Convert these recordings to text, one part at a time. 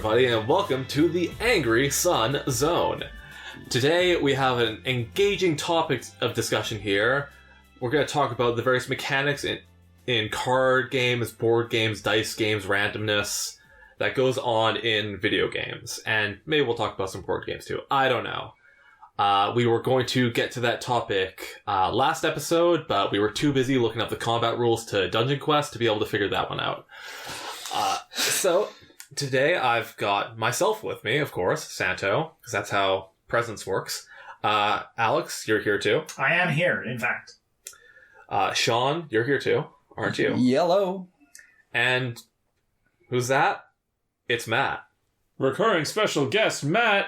everybody, and welcome to the Angry Sun Zone. Today we have an engaging topic of discussion here. We're going to talk about the various mechanics in card games, board games, dice games, randomness that goes on in video games. And maybe we'll talk about some board games too. I don't know. We were going to get to that topic last episode, but we were too busy looking up the combat rules to Dungeon Quest to be able to figure that one out. So today I've got myself with me, of course, Santo, because that's how presence works. Alex, you're here too. I am here, in fact. Sean, you're here too, aren't you? Yellow. And who's that? It's Matt. Recurring special guest, Matt.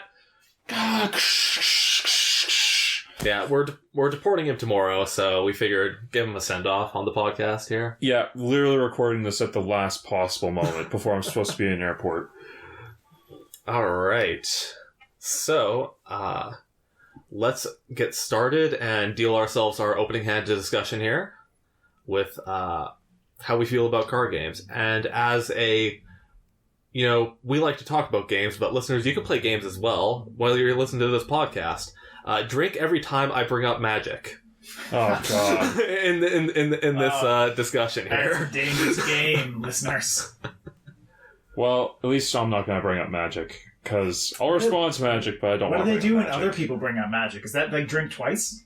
Yeah, we're deporting him tomorrow, so we figured give him a send-off on the podcast here. Yeah, literally recording this at the last possible moment before I'm supposed to be in an airport. Alright. So, let's get started and deal ourselves our opening hand to discussion here with how we feel about card games. And as we like to talk about games, but listeners, you can play games as well while you're listening to this podcast. Drink every time I bring up Magic. Oh god! in this discussion here. That's a dangerous game, listeners. Well, at least I'm not going to bring up Magic because I'll respond to Magic, but I don't. What want do to they do when Magic. other people bring up Magic? Is that like drink twice?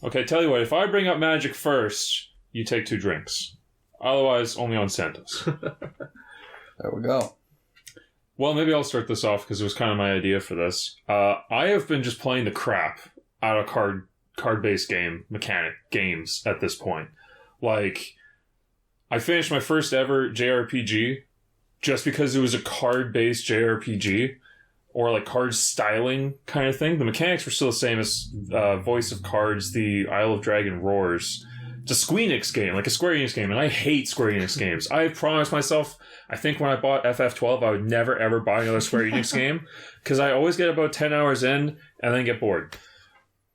Okay, tell you what. If I bring up Magic first, you take 2 drinks. Otherwise, only on Santos. There we go. Well, maybe I'll start this off because it was kind of my idea for this. I have been just playing the crap out of card-based games at this point. Like, I finished my first ever JRPG just because it was a card-based JRPG or like card styling kind of thing. The mechanics were still the same as Voice of Cards, the Isle of Dragon Roars. It's a Square Enix game, like a Square Enix game, and I hate Square Enix games. I promised myself, I think when I bought FF12, I would never ever buy another Square Enix game, because I always get about 10 hours in, and then get bored.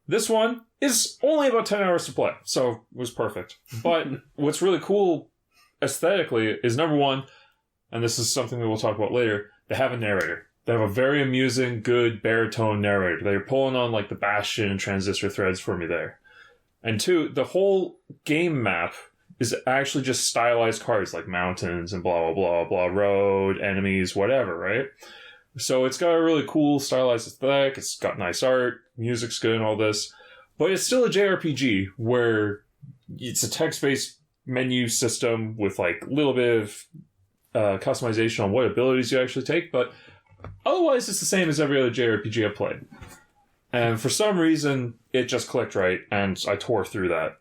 This one is only about 10 hours to play, so it was perfect. But what's really cool aesthetically is, number one, and this is something that we'll talk about later, they have a narrator. They have a very amusing, good baritone narrator. They're pulling on like the Bastion and Transistor threads for me there. And 2, the whole game map is actually just stylized cards like mountains and blah, blah, blah, blah, road, enemies, whatever, right? So it's got a really cool stylized aesthetic. It's got nice art, music's good and all this. But it's still a JRPG where it's a text-based menu system with like a little bit of customization on what abilities you actually take. But otherwise, it's the same as every other JRPG I've played. And for some reason, it just clicked right, and I tore through that.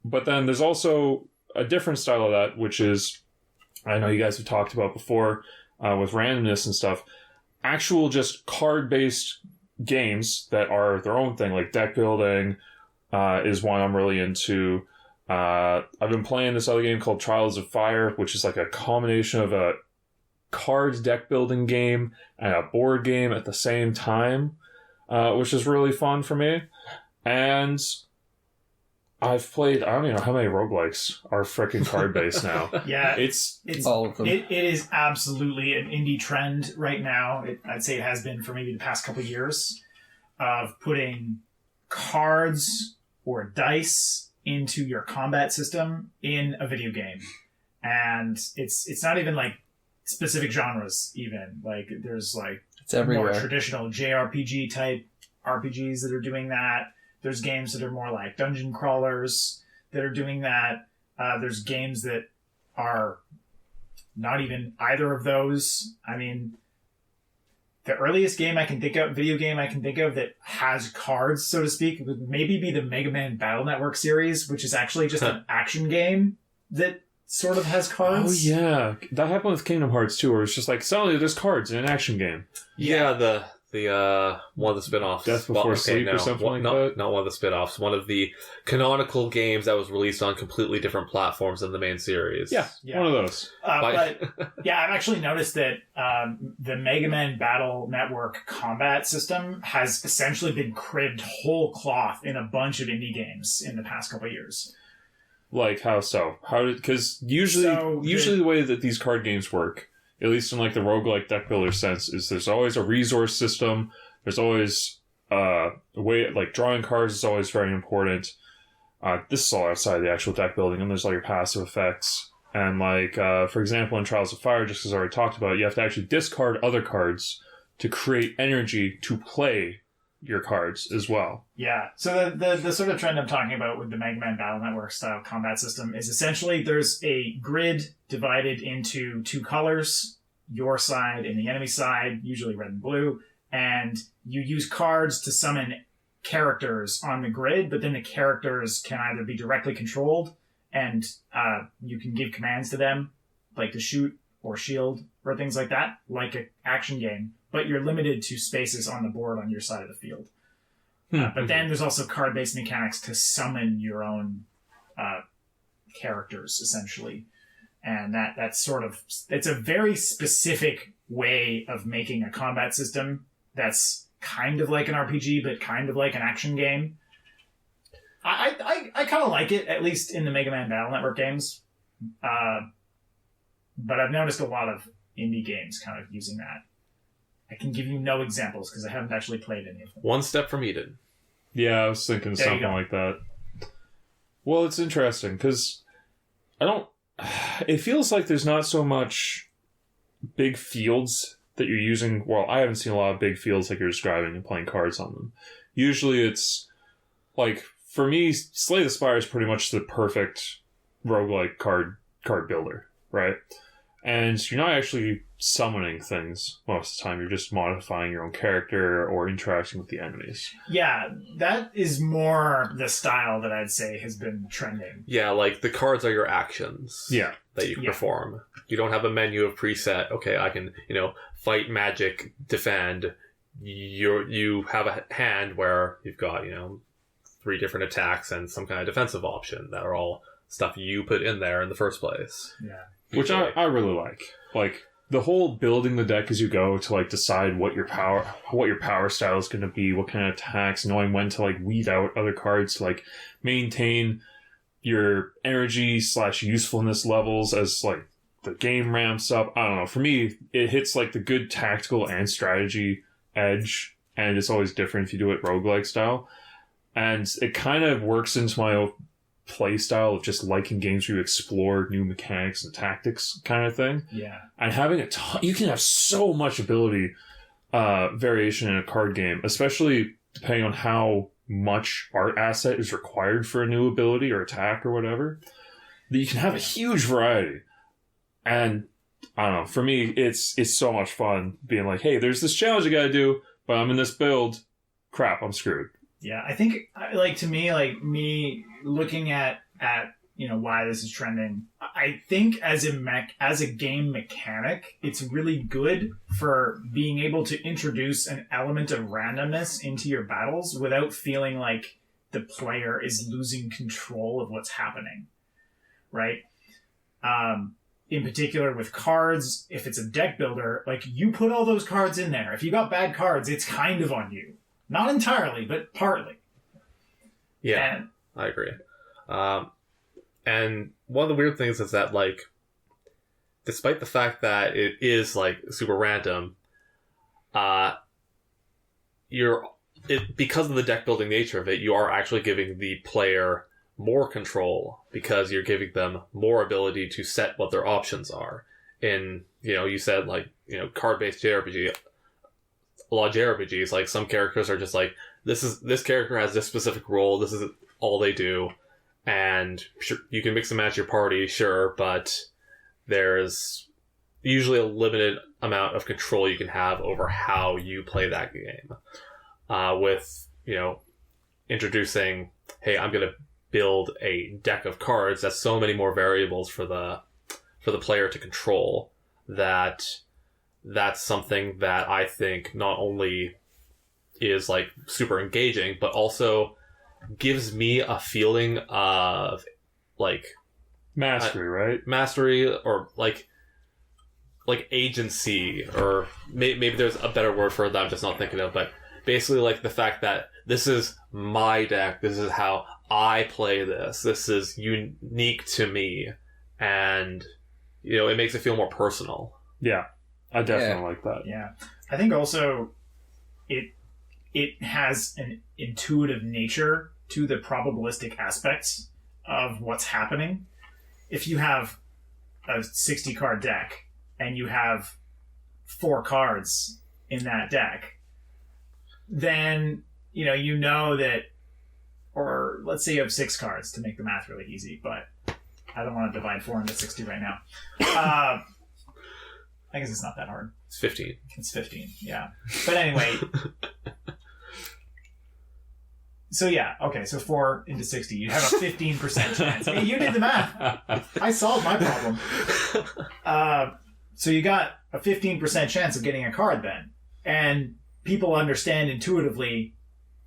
But then there's also a different style of that, which is, I know you guys have talked about before, with randomness and stuff, actual just card-based games that are their own thing, like deck building is one I'm really into. I've been playing this other game called Trials of Fire, which is like a combination of a cards deck building game and a board game at the same time. Which is really fun for me. And I've played, I don't even know how many roguelikes are freaking card-based now. Yeah, It's all of them. It is absolutely an indie trend right now. I'd say it has been for maybe the past couple of years of putting cards or dice into your combat system in a video game. And it's not even like specific genres even. Like there's like It's everywhere. more traditional JRPG type RPGs that are doing that. There's games that are more like dungeon crawlers that are doing that. There's games that are not even either of those. I mean, the earliest game I can think of, video game I can think of that has cards, so to speak, would maybe be the Mega Man Battle Network series, which is actually just an action game that sort of has cards. Oh, yeah. That happened with Kingdom Hearts, too, where it's just like, suddenly there's cards in an action game. Yeah, the one of the spin-offs. Death Before Sleep or something like that? Not one of the spin-offs. One of the canonical games that was released on completely different platforms than the main series. Yeah, one of those. But yeah, I've actually noticed that the Mega Man Battle Network combat system has essentially been cribbed whole cloth in a bunch of indie games in the past couple of years. Like, how so? Because usually the way that these card games work at least in like the roguelike deck builder sense, is there's always a resource system. There's always a way, like drawing cards is always very important. This is all outside of the actual deck building, and there's all your passive effects. And like, for example, in Trials of Fire, just as I already talked about, you have to actually discard other cards to create energy to play your cards as well. Yeah. So the sort of trend I'm talking about with the Mega Man Battle Network style combat system is essentially there's a grid divided into two colors, your side and the enemy side, usually red and blue, and you use cards to summon characters on the grid, but then the characters can either be directly controlled and you can give commands to them, like to shoot or shield or things like that, like an action game, but you're limited to spaces on the board on your side of the field. But then there's also card-based mechanics to summon your own characters, essentially. And that's sort of... It's a very specific way of making a combat system that's kind of like an RPG, but kind of like an action game. I kind of like it, at least in the Mega Man Battle Network games. But I've noticed a lot of indie games kind of using that. I can give you no examples because I haven't actually played any of them. One step from Eden. Yeah, I was thinking There you something go. like that. Well, it's interesting because it feels like there's not so much big fields that you're using. Well, I haven't seen a lot of big fields like you're describing and playing cards on them. Usually it's like, for me, Slay the Spire is pretty much the perfect roguelike card builder, right? And you're not actually summoning things most of the time. You're just modifying your own character or interacting with the enemies. Yeah, that is more the style that I'd say has been trending. Yeah, like the cards are your actions. Yeah. That you can Yeah. perform. You don't have a menu of preset. Okay, I can, fight, magic, defend. You have a hand where you've got, 3 different attacks and some kind of defensive option that are all stuff you put in there in the first place. Yeah. Which I really like. Like, the whole building the deck as you go to, like, decide what your power style is going to be, what kind of attacks, knowing when to, like, weed out other cards to, like, maintain your energy / usefulness levels as, like, the game ramps up. I don't know. For me, it hits, like, the good tactical and strategy edge, and it's always different if you do it roguelike style. And it kind of works into my own play style of just liking games where you explore new mechanics and tactics kind of thing. Yeah. And having you can have so much ability variation in a card game, especially depending on how much art asset is required for a new ability or attack or whatever, that you can have a huge variety. And I don't know, for me, it's so much fun being like, hey, there's this challenge I gotta do, but I'm in this build. Crap, I'm screwed. Yeah, I think, to me looking at why this is trending, I think as a game mechanic, it's really good for being able to introduce an element of randomness into your battles without feeling like the player is losing control of what's happening, right? In particular with cards, if it's a deck builder, like, you put all those cards in there. If you got bad cards, it's kind of on you. Not entirely, but partly. Yeah, And I agree. And one of the weird things is that, like, despite the fact that it is, like, super random, because of the deck building nature of it, you are actually giving the player more control because you're giving them more ability to set what their options are. In, you said, like, card-based JRPG, a lot of JRPGs, like, some characters are just like, this character has this specific role, this is all they do, and sure, you can mix and match your party, sure, but there's usually a limited amount of control you can have over how you play that game. With, introducing, hey, I'm going to build a deck of cards, that's so many more variables for the player to control, that's something that I think not only is, like, super engaging, but also gives me a feeling of, like, Mastery, right? Mastery, or like agency, or maybe there's a better word for it that I'm just not thinking of, but basically, like, the fact that this is my deck, this is how I play this is unique to me, and it makes it feel more personal. Yeah. I definitely like that. Yeah. I think also it has an intuitive nature to the probabilistic aspects of what's happening. If you have a 60 card deck and you have 4 cards in that deck, then you know that, or let's say you have 6 cards to make the math really easy, but I don't want to divide 4 into 60 right now. I guess it's not that hard. It's 15. It's 15, yeah. But anyway. So yeah, okay, so 4 into 60. You have a 15% chance. Hey, you did the math. I solved my problem. So you got a 15% chance of getting a card then. And people understand intuitively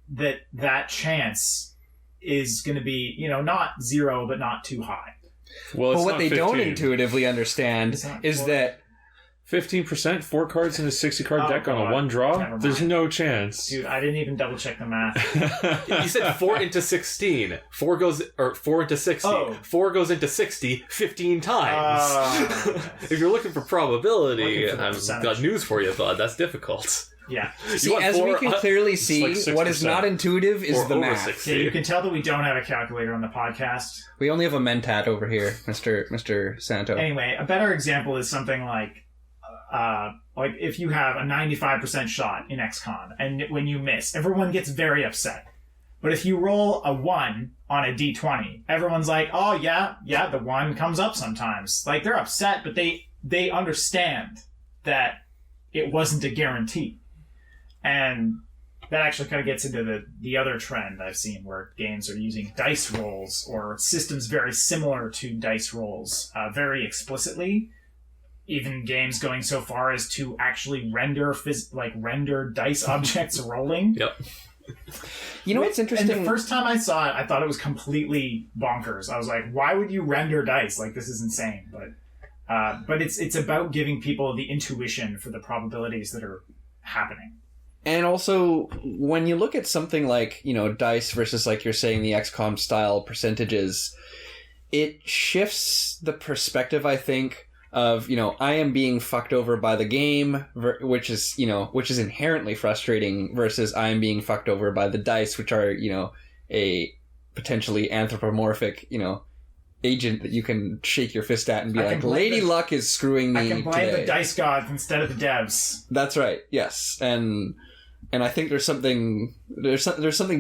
that chance is going to be, not 0, but not too high. Well, but it's what not they 15. don't intuitively understand is that 15%, 4 cards in a 60-card deck on a 1 draw? There's no chance. Dude, I didn't even double check the math. You said 4 into 16. 4 into 60. Oh. 4 goes into 60 15 times. If you're looking for probability, Looking for the I've percentage. got news for you, bud. That's difficult. Yeah. See, want as we 4, can clearly see, like what is 6%. not intuitive is or the over math. 60. Yeah, you can tell that we don't have a calculator on the podcast. We only have a mentat over here, Mr. Santo. Anyway, a better example is something like if you have a 95% shot in XCOM, and when you miss, everyone gets very upset. But if you roll a 1 on a D20, everyone's like, oh yeah, the 1 comes up sometimes. Like, they're upset, but they understand that it wasn't a guarantee. And that actually kind of gets into the other trend I've seen where games are using dice rolls or systems very similar to dice rolls very explicitly. Even games going so far as to actually render dice objects rolling. Yep. You know what's interesting? And the first time I saw it, I thought it was completely bonkers. I was like, why would you render dice? Like, this is insane. But it's about giving people the intuition for the probabilities that are happening. And also, when you look at something like, dice versus, like you're saying, the XCOM style percentages, it shifts the perspective, I think, of, I am being fucked over by the game, which is inherently frustrating, versus I am being fucked over by the dice, which are, a potentially anthropomorphic, agent that you can shake your fist at and be like, Lady Luck is screwing me I can blame today. the dice gods instead of the devs. That's right. Yes. And I think there's something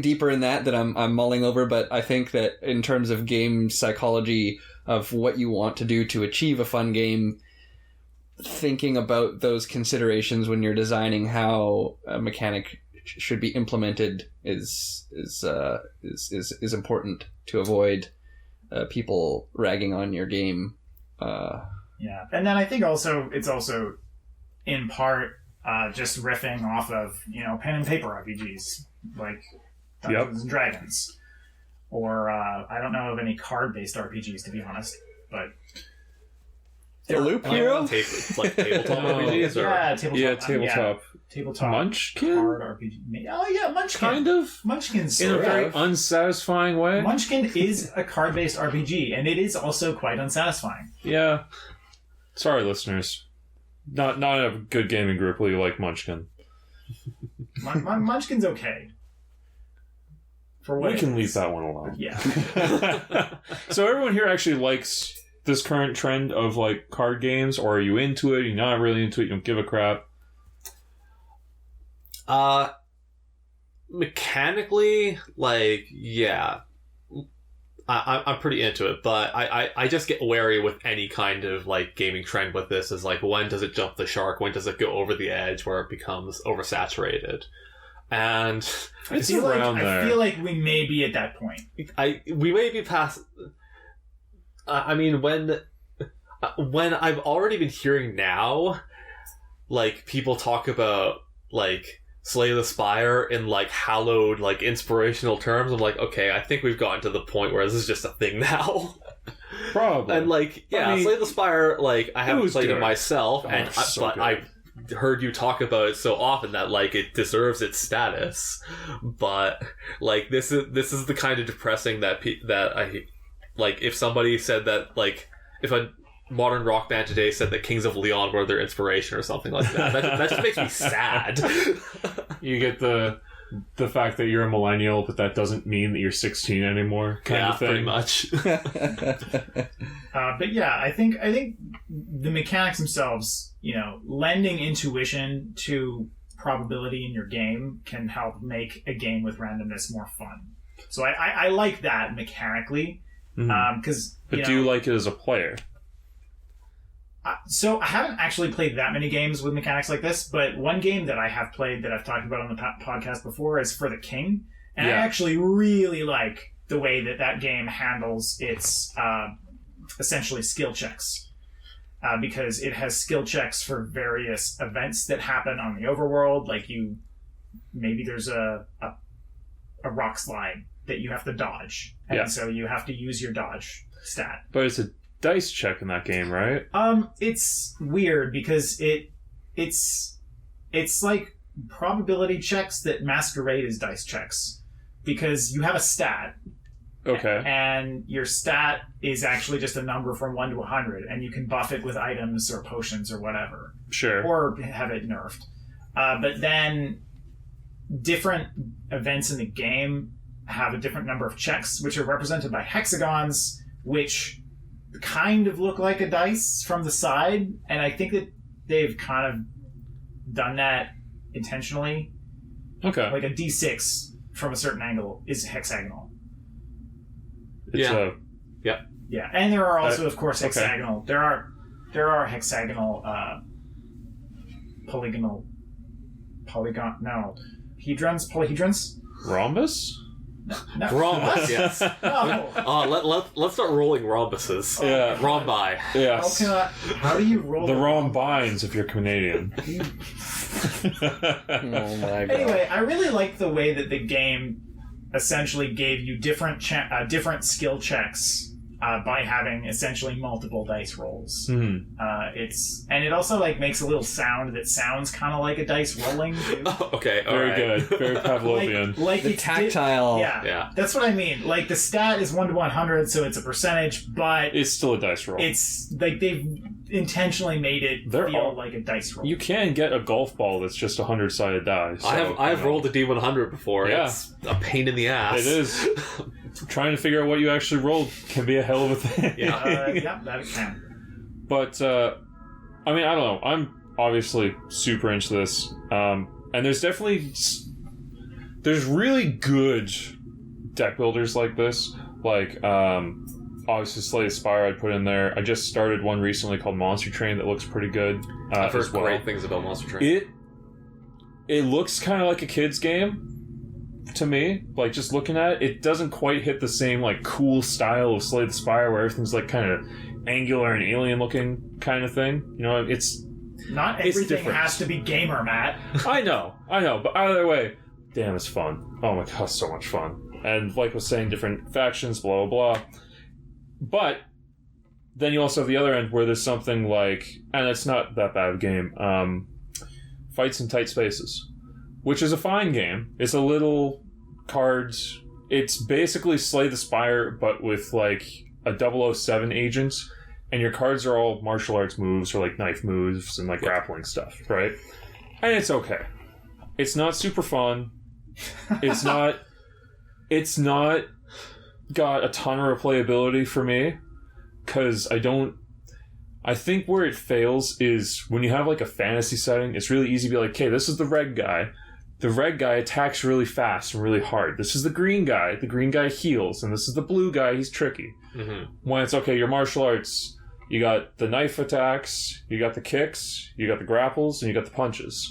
deeper in that I'm mulling over, but I think that in terms of game psychology of what you want to do to achieve a fun game, thinking about those considerations when you're designing how a mechanic should be implemented is important to avoid people ragging on your game. Yeah, and then I think it's also in part just riffing off of pen and paper RPGs like Dungeons and Dragons, or I don't know of any card-based RPGs to be honest, but The Loop Hero? Like tabletop RPGs? Or... Yeah, tabletop. Yeah, tabletop. Tabletop Munchkin? card RPG. Oh yeah, Munchkin. Kind of. Munchkin's In a sort very of. unsatisfying way. Munchkin is a card-based RPG, and it is also quite unsatisfying. Yeah. Sorry, listeners. Not a good gaming group will you like Munchkin. Munchkin's okay. For what We it can is. leave that one alone. Yeah. So everyone here actually likes this current trend of like card games, or are you into it? You're not really into it. You don't give a crap. Mechanically, like, yeah, I'm pretty into it, but I just get wary with any kind of like gaming trend with this. Is like, when does it jump the shark? When does it go over the edge where it becomes oversaturated? And It's around there. I feel like we may be at that point. we may be past. I mean, when I've already been hearing now, like, people talk about like Slay the Spire in like hallowed, like, inspirational terms. I'm like, okay, I think we've gotten to the point where this is just a thing now. Probably. And like, yeah, I mean, Slay the Spire, like, I haven't was played good. it myself, Oh, and it's so but good. I've heard you talk about it so often that like it deserves its status. But like, this is the kind of depressing that I like. If somebody said that, like, if modern rock band today said that Kings of Leon were their inspiration or something like that. That just makes me sad. You get the fact that you're a millennial, but that doesn't mean that you're 16 anymore, kind of thing. Pretty much. But yeah, I think the mechanics themselves, lending intuition to probability in your game can help make a game with randomness more fun. So I like that mechanically, because. But do you like it as a player? So I haven't actually played that many games with mechanics like this, but one game that I have played that I've talked about on the podcast before is For the King, and I actually really like the way that game handles its essentially skill checks, because it has skill checks for various events that happen on the overworld, like maybe there's a rock slide that you have to dodge, and so you have to use your dodge stat. But it's a dice check in that game, right? It's weird because it's like probability checks that masquerade as dice checks, because you have a stat. Okay. And your stat is actually just a number from 1 to 100, and you can buff it with items or potions or whatever. Sure. Or have it nerfed. But then different events in the game have a different number of checks, which are represented by hexagons, which kind of look like a dice from the side, and I think that they've kind of done that intentionally. Okay. Like a D6 from a certain angle is hexagonal. Yeah, and there are also, of course, hexagonal. Okay. There are hexagonal, polyhedrons. Rhombus? No. Rhombus, yes. No. Let's start rolling rhombuses. Yeah. Rhombi. Yes. How do you roll The rhombines if you're Canadian. Oh my god. Anyway, I really like the way that the game essentially gave you different skill checks by having essentially multiple dice rolls. It also makes a little sound that sounds kind of like a dice rolling. Too. Okay, Very good. Very Pavlovian. Like the tactile. Yeah, that's what I mean. Like the stat is 1 to 100, so it's a percentage, but It's still a dice roll. it's like they've intentionally made it feel like a dice roll. You can get a golf ball that's just 100-sided die. So, I've rolled a D100 before. Yeah. It's a pain in the ass. It is. Trying to figure out what you actually rolled can be a hell of a thing. Yeah, that it can. But, I don't know. I'm obviously super into this. And there's really good deck builders like this. Like, obviously Slay the Spire I'd put in there. I just started one recently called Monster Train that looks pretty good. I've heard great things about Monster Train. It looks kind of like a kid's game to me. Like, just looking at it, it doesn't quite hit the same, cool style of Slay the Spire where everything's, kind of angular and alien-looking kind of thing. It's... Not everything has to be gamer, Matt. I know. But either way, damn, it's fun. Oh my god, so much fun. And like I was saying, different factions, blah, blah, blah. But then you also have the other end where there's something like, and it's not that bad of a game, Fights in Tight Spaces, which is a fine game. It's a little cards. It's basically Slay the Spire, but with a 007 agent, and your cards are all martial arts moves or knife moves and grappling stuff, right? And it's okay. It's not super fun. It's not got a ton of replayability for me, because I think where it fails is when you have a fantasy setting, it's really easy to be okay, this is the red guy. The red guy attacks really fast and really hard. This is the green guy. The green guy heals. And this is the blue guy. He's tricky. Mm-hmm. When it's, okay, your martial arts, you got the knife attacks, you got the kicks, you got the grapples, and you got the punches.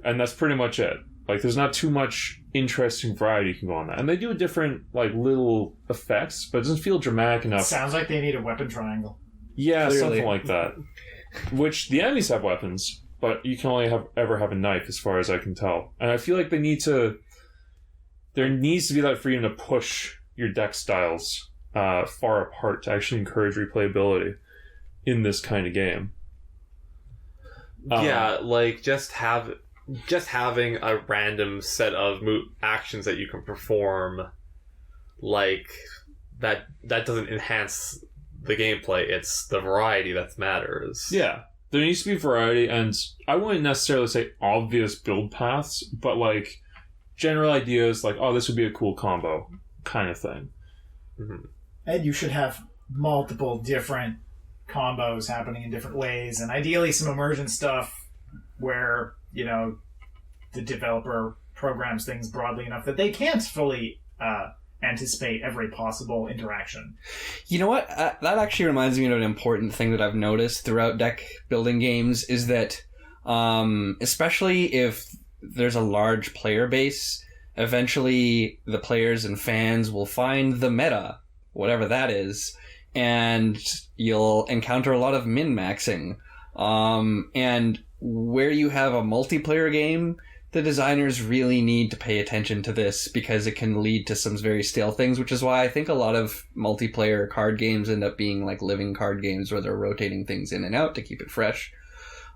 And that's pretty much it. There's not too much interesting variety you can go on that. And they do different, little effects, but it doesn't feel dramatic enough. Sounds like they need a weapon triangle. Yeah, Clearly. something like that. Which, the enemies have weapons, but you can only ever have a knife, as far as I can tell. And I feel like there needs to be that freedom to push your deck styles far apart to actually encourage replayability in this kind of game. Yeah, just having a random set of actions that you can perform, that doesn't enhance the gameplay. It's the variety that matters. Yeah. There needs to be variety, and I wouldn't necessarily say obvious build paths, but like general ideas like, oh, this would be a cool combo kind of thing. Mm-hmm. And you should have multiple different combos happening in different ways, and ideally some immersion stuff where, you know, the developer programs things broadly enough that they can't fully anticipate every possible interaction. You know what? That actually reminds me of an important thing that I've noticed throughout deck building games is that, especially if there's a large player base, eventually the players and fans will find the meta, whatever that is, and you'll encounter a lot of min-maxing. And where you have a multiplayer game, the designers really need to pay attention to this because it can lead to some very stale things, which is why I think a lot of multiplayer card games end up being like living card games where they're rotating things in and out to keep it fresh.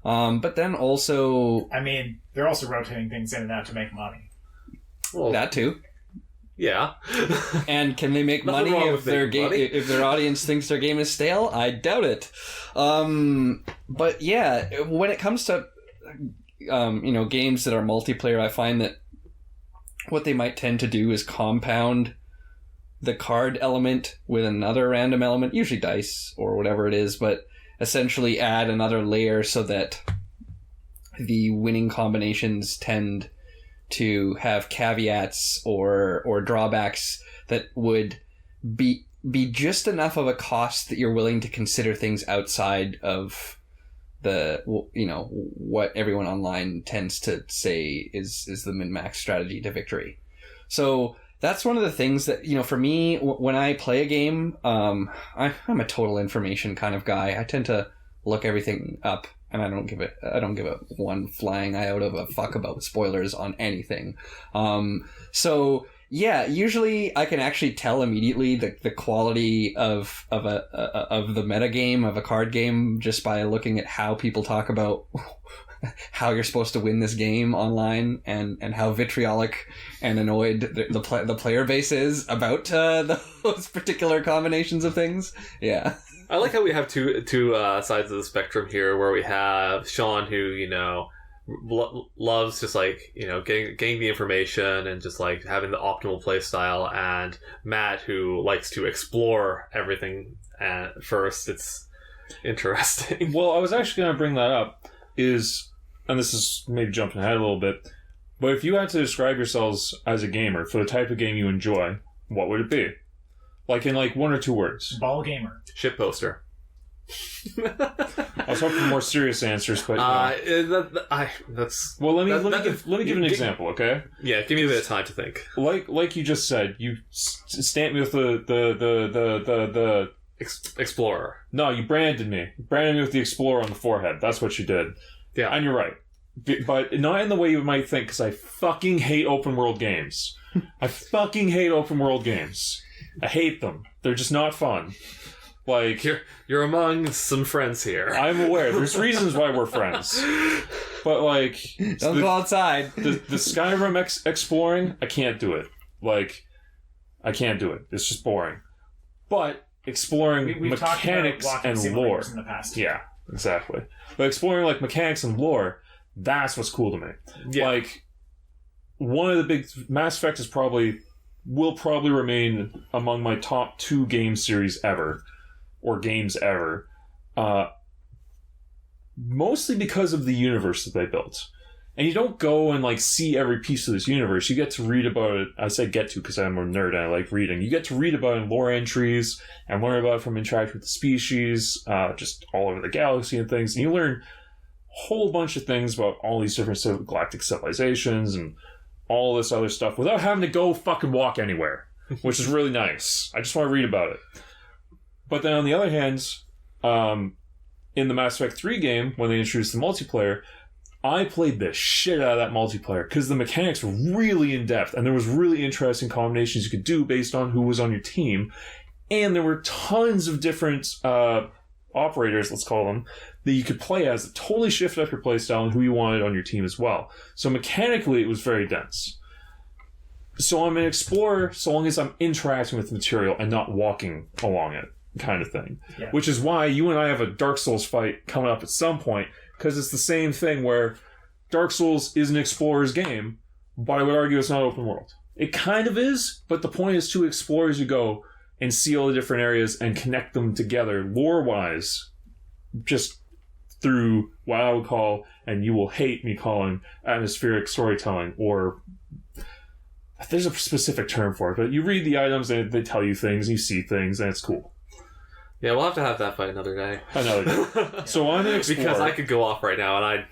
But then also... I mean, they're also rotating things in and out to make money. Well, that too. Yeah. And can they make Nothing money wrong if with making money. if their audience thinks their game is stale? I doubt it. But yeah, when it comes to games that are multiplayer, I find that what they might tend to do is compound the card element with another random element, usually dice or whatever it is, but essentially add another layer so that the winning combinations tend to have caveats or drawbacks that would be just enough of a cost that you're willing to consider things outside of the, you know, what everyone online tends to say is the min-max strategy to victory. So that's one of the things that, you know, for me, when I play a game, I'm a total information kind of guy. I tend to look everything up, and I don't give a one flying iota of a fuck about spoilers on anything. So yeah, usually I can actually tell immediately the quality of the meta game of a card game just by looking at how people talk about how you're supposed to win this game online and how vitriolic and annoyed the player base is about those particular combinations of things. Yeah. I like how we have two sides of the spectrum here, where we have Sean, who, you know, loves just like, you know, getting the information and just like having the optimal play style, and Matt, who likes to explore everything first. It's interesting. Well, I was actually going to bring that up, and this is maybe jumping ahead a little bit, but if you had to describe yourselves as a gamer for the type of game you enjoy, what would it be? Like in like one or two words. Ball gamer. Shit poster. I was hoping for more serious answers, but that's well. Let me give an example, okay? Yeah, give me a bit of time to think. Like you just said, you stamped me with the Explorer. No, you branded me with the Explorer on the forehead. That's what you did. Yeah, and you're right, but not in the way you might think. Because I fucking hate open world games. I fucking hate open world games. I hate them. They're just not fun. Like you're among some friends here. I'm aware. There's reasons why we're friends. But like, don't go outside. The Skyrim exploring, I can't do it. Like, I can't do it. It's just boring. But exploring mechanics and lore in the past. Yeah, exactly. But exploring like mechanics and lore, that's what's cool to me. Yeah. Like, one of the big Mass Effect will probably remain among my top 2 game series ever, or games ever, mostly because of the universe that they built. And you don't go and like see every piece of this universe. You get to read about it. I say get to because I'm a nerd and I like reading. You get to read about it in lore entries and learn about it from interacting with the species, just all over the galaxy and things. And you learn a whole bunch of things about all these different galactic civilizations and all this other stuff without having to go fucking walk anywhere, which is really nice. I just want to read about it. But then on the other hand, in the Mass Effect 3 game, when they introduced the multiplayer, I played the shit out of that multiplayer because the mechanics were really in-depth and there was really interesting combinations you could do based on who was on your team. And there were tons of different operators, let's call them, that you could play as that totally shifted up your playstyle and who you wanted on your team as well. So mechanically, it was very dense. So I'm an explorer so long as I'm interacting with the material and not walking along it. kind of thing. Yeah. Which is why you and I have a Dark Souls fight coming up at some point, because it's the same thing where Dark Souls is an explorer's game, but I would argue it's not open world. It kind of is, but the point is to explore as you go and see all the different areas and connect them together lore-wise, just through what I would call, and you will hate me calling, atmospheric storytelling, or there's a specific term for it, but you read the items and they tell you things, you see things, and it's cool. Yeah, we'll have that fight another day. Another day. So I'm an explorer. Because I could go off right now, and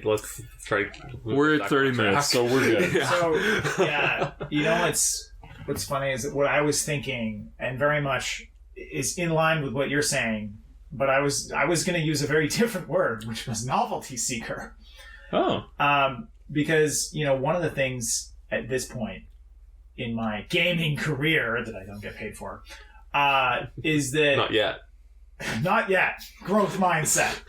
let's try. We're at 30 minutes, so we're good. Yeah. So, yeah, you know what's funny is that what I was thinking, and very much is in line with what you're saying, but I was going to use a very different word, which was novelty seeker. Oh. Because, one of the things at this point in my gaming career that I don't get paid for, is that... Not yet. Not yet. Growth mindset.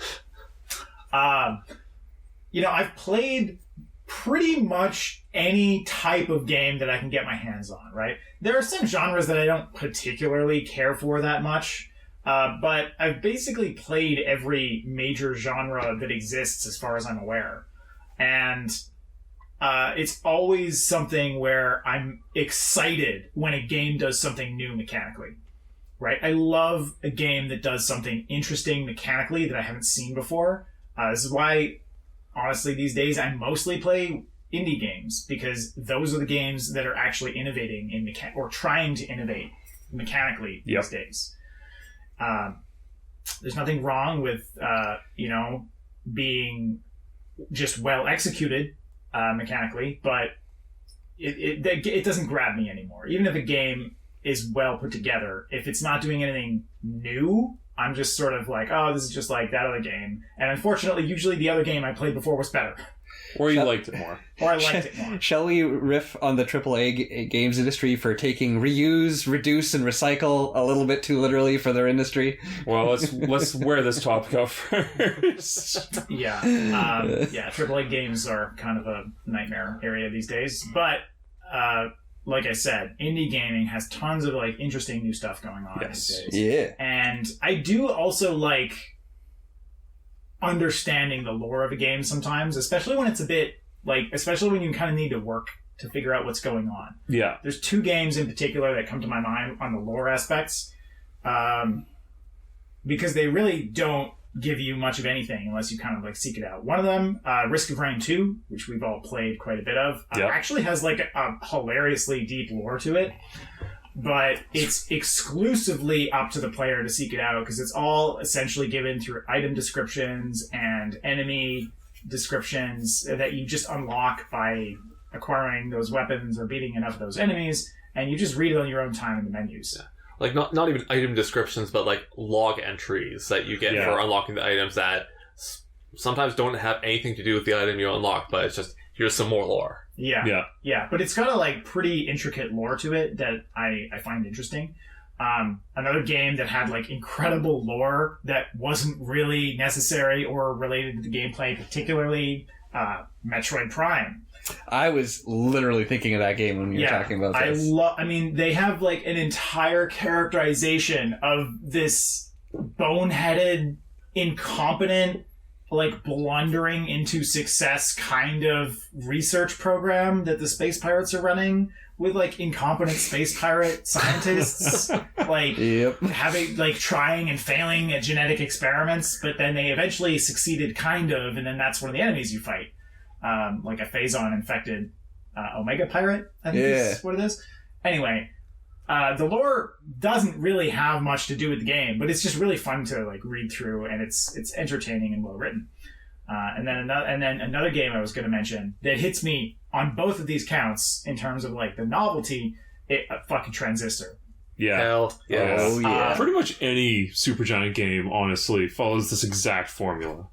I've played pretty much any type of game that I can get my hands on, right? There are some genres that I don't particularly care for that much, but I've basically played every major genre that exists as far as I'm aware. And it's always something where I'm excited when a game does something new mechanically. Right? I love a game that does something interesting mechanically that I haven't seen before. This is why, honestly, these days I mostly play indie games, because those are the games that are actually innovating in or trying to innovate mechanically these days. There's nothing wrong with being just well executed mechanically, but it doesn't grab me anymore. Even if a game is well put together, if it's not doing anything new, I'm just sort of like, oh, this is just like that other game. And unfortunately, usually the other game I played before was better. Or you liked it more. Or I liked it more. Shall we riff on the AAA games industry for taking reuse, reduce, and recycle a little bit too literally for their industry? Well, let's wear this topic up first. Yeah. AAA games are kind of a nightmare area these days. But like I said, indie gaming has tons of interesting new stuff going on these days. Yeah. And I do also like understanding the lore of a game sometimes, especially when it's a bit especially when you kind of need to work to figure out what's going on. Yeah. There's two games in particular that come to my mind on the lore aspects, because they really don't give you much of anything unless you kind of seek it out. One of them, Risk of Rain 2, which we've all played quite a bit of, actually has a hilariously deep lore to it, but it's exclusively up to the player to seek it out, because it's all essentially given through item descriptions and enemy descriptions that you just unlock by acquiring those weapons or beating enough of those enemies, and you just read it on your own time in the menus. Yeah. Not even item descriptions, but log entries that you get for unlocking the items that sometimes don't have anything to do with the item you unlock, but it's just, here's some more lore. Yeah. But it's got a pretty intricate lore to it that I find interesting. Another game that had incredible lore that wasn't really necessary or related to the gameplay particularly, Metroid Prime. I was literally thinking of that game when you were talking about this. They have an entire characterization of this boneheaded, incompetent, blundering into success kind of research program that the space pirates are running with incompetent space pirate scientists having trying and failing at genetic experiments, but then they eventually succeeded kind of, and then that's one of the enemies you fight. A Phazon infected Omega Pirate, I think is what it is. Anyway, the lore doesn't really have much to do with the game, but it's just really fun to read through, and it's entertaining and well written. And then another game I was going to mention that hits me on both of these counts in terms of the novelty, fucking Transistor. Yeah. Hell yes. Oh yeah. Pretty much any Supergiant game, honestly, follows this exact formula.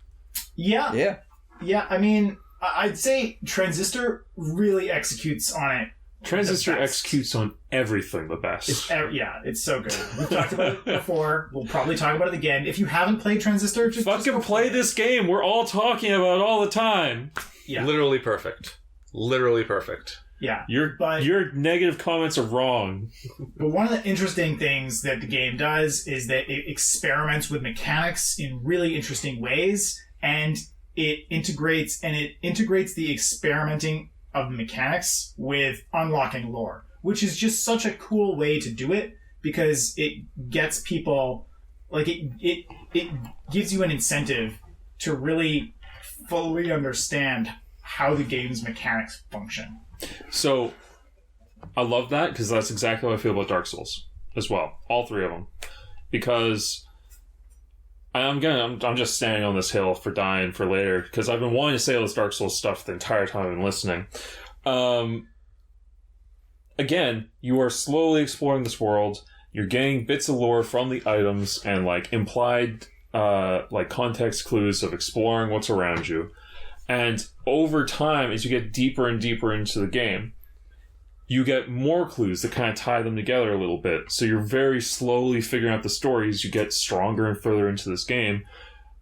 Yeah. I mean, I'd say Transistor really executes on it. Transistor executes on everything the best. It's so good. We've talked about it before. We'll probably talk about it again. If you haven't played Transistor, just fucking play this game. We're all talking about it all the time. Yeah. Literally perfect. Yeah. Your negative comments are wrong. But one of the interesting things that the game does is that it experiments with mechanics in really interesting ways, and it integrates the experimenting of mechanics with unlocking lore, which is just such a cool way to do it, because it gets people, like, it gives you an incentive to really fully understand how the game's mechanics function. So, I love that, because that's exactly how I feel about Dark Souls as well. All three of them. Because I'm just standing on this hill for dying for later, because I've been wanting to say all this Dark Souls stuff the entire time I've been listening. Again, you are slowly exploring this world. You're getting bits of lore from the items and, like, implied like context clues of exploring what's around you. And over time, as you get deeper and deeper into the game, you get more clues that kind of tie them together a little bit. So you're very slowly figuring out the stories. You get stronger and further into this game.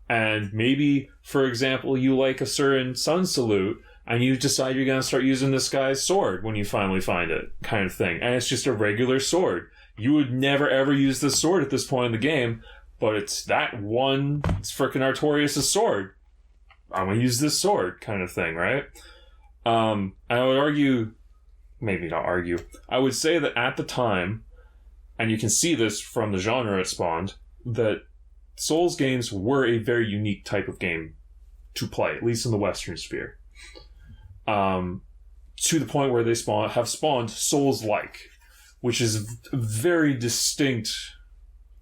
And maybe, for example, you like a certain sun salute, and you decide you're going to start using this guy's sword when you finally find it, kind of thing. And it's just a regular sword. You would never ever use this sword at this point in the game, but it's that one, it's frickin' Artorias' sword. I'm going to use this sword, kind of thing, right? And I would argue, maybe not argue, I would say that at the time, and you can see this from the genre it spawned, that Souls games were a very unique type of game to play, at least in the Western sphere. To the point where they have spawned Souls-like, which is very distinct.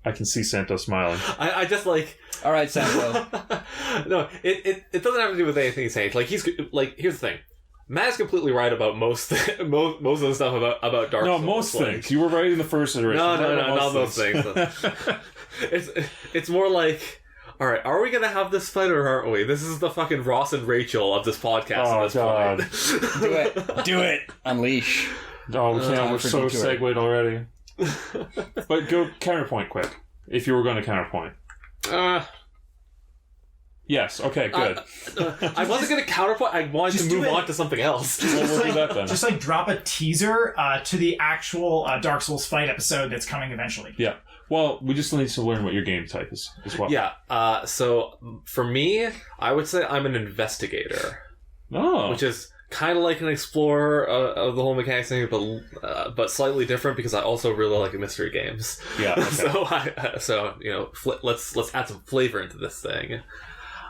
I can see Santo smiling. I just like... All right, Santo. No, it doesn't have to do with anything he's saying. Like, here's the thing. Matt is completely right about most of the stuff about Dark Souls. No, most things. You were right in the first iteration. No, not most things. It's more like, all right, are we going to have this fight or aren't we? This is the fucking Ross and Rachel of this podcast at this point. Do it. Do it. Unleash. Oh, we can't. We're so segued already. But go counterpoint quick. If you were going to counterpoint. Yes, okay, good. I wasn't going to counterpoint. I wanted to move on to something else. Well, we'll do that then. Just like drop a teaser to the actual Dark Souls fight episode that's coming eventually. Yeah. Well, we just need to learn what your game type is as well. Yeah. So for me, I would say I'm an investigator. Oh. Which is kind of like an explorer of the whole mechanics thing, but slightly different, because I also really like mystery games. Yeah. Okay. So you know, let's add some flavor into this thing.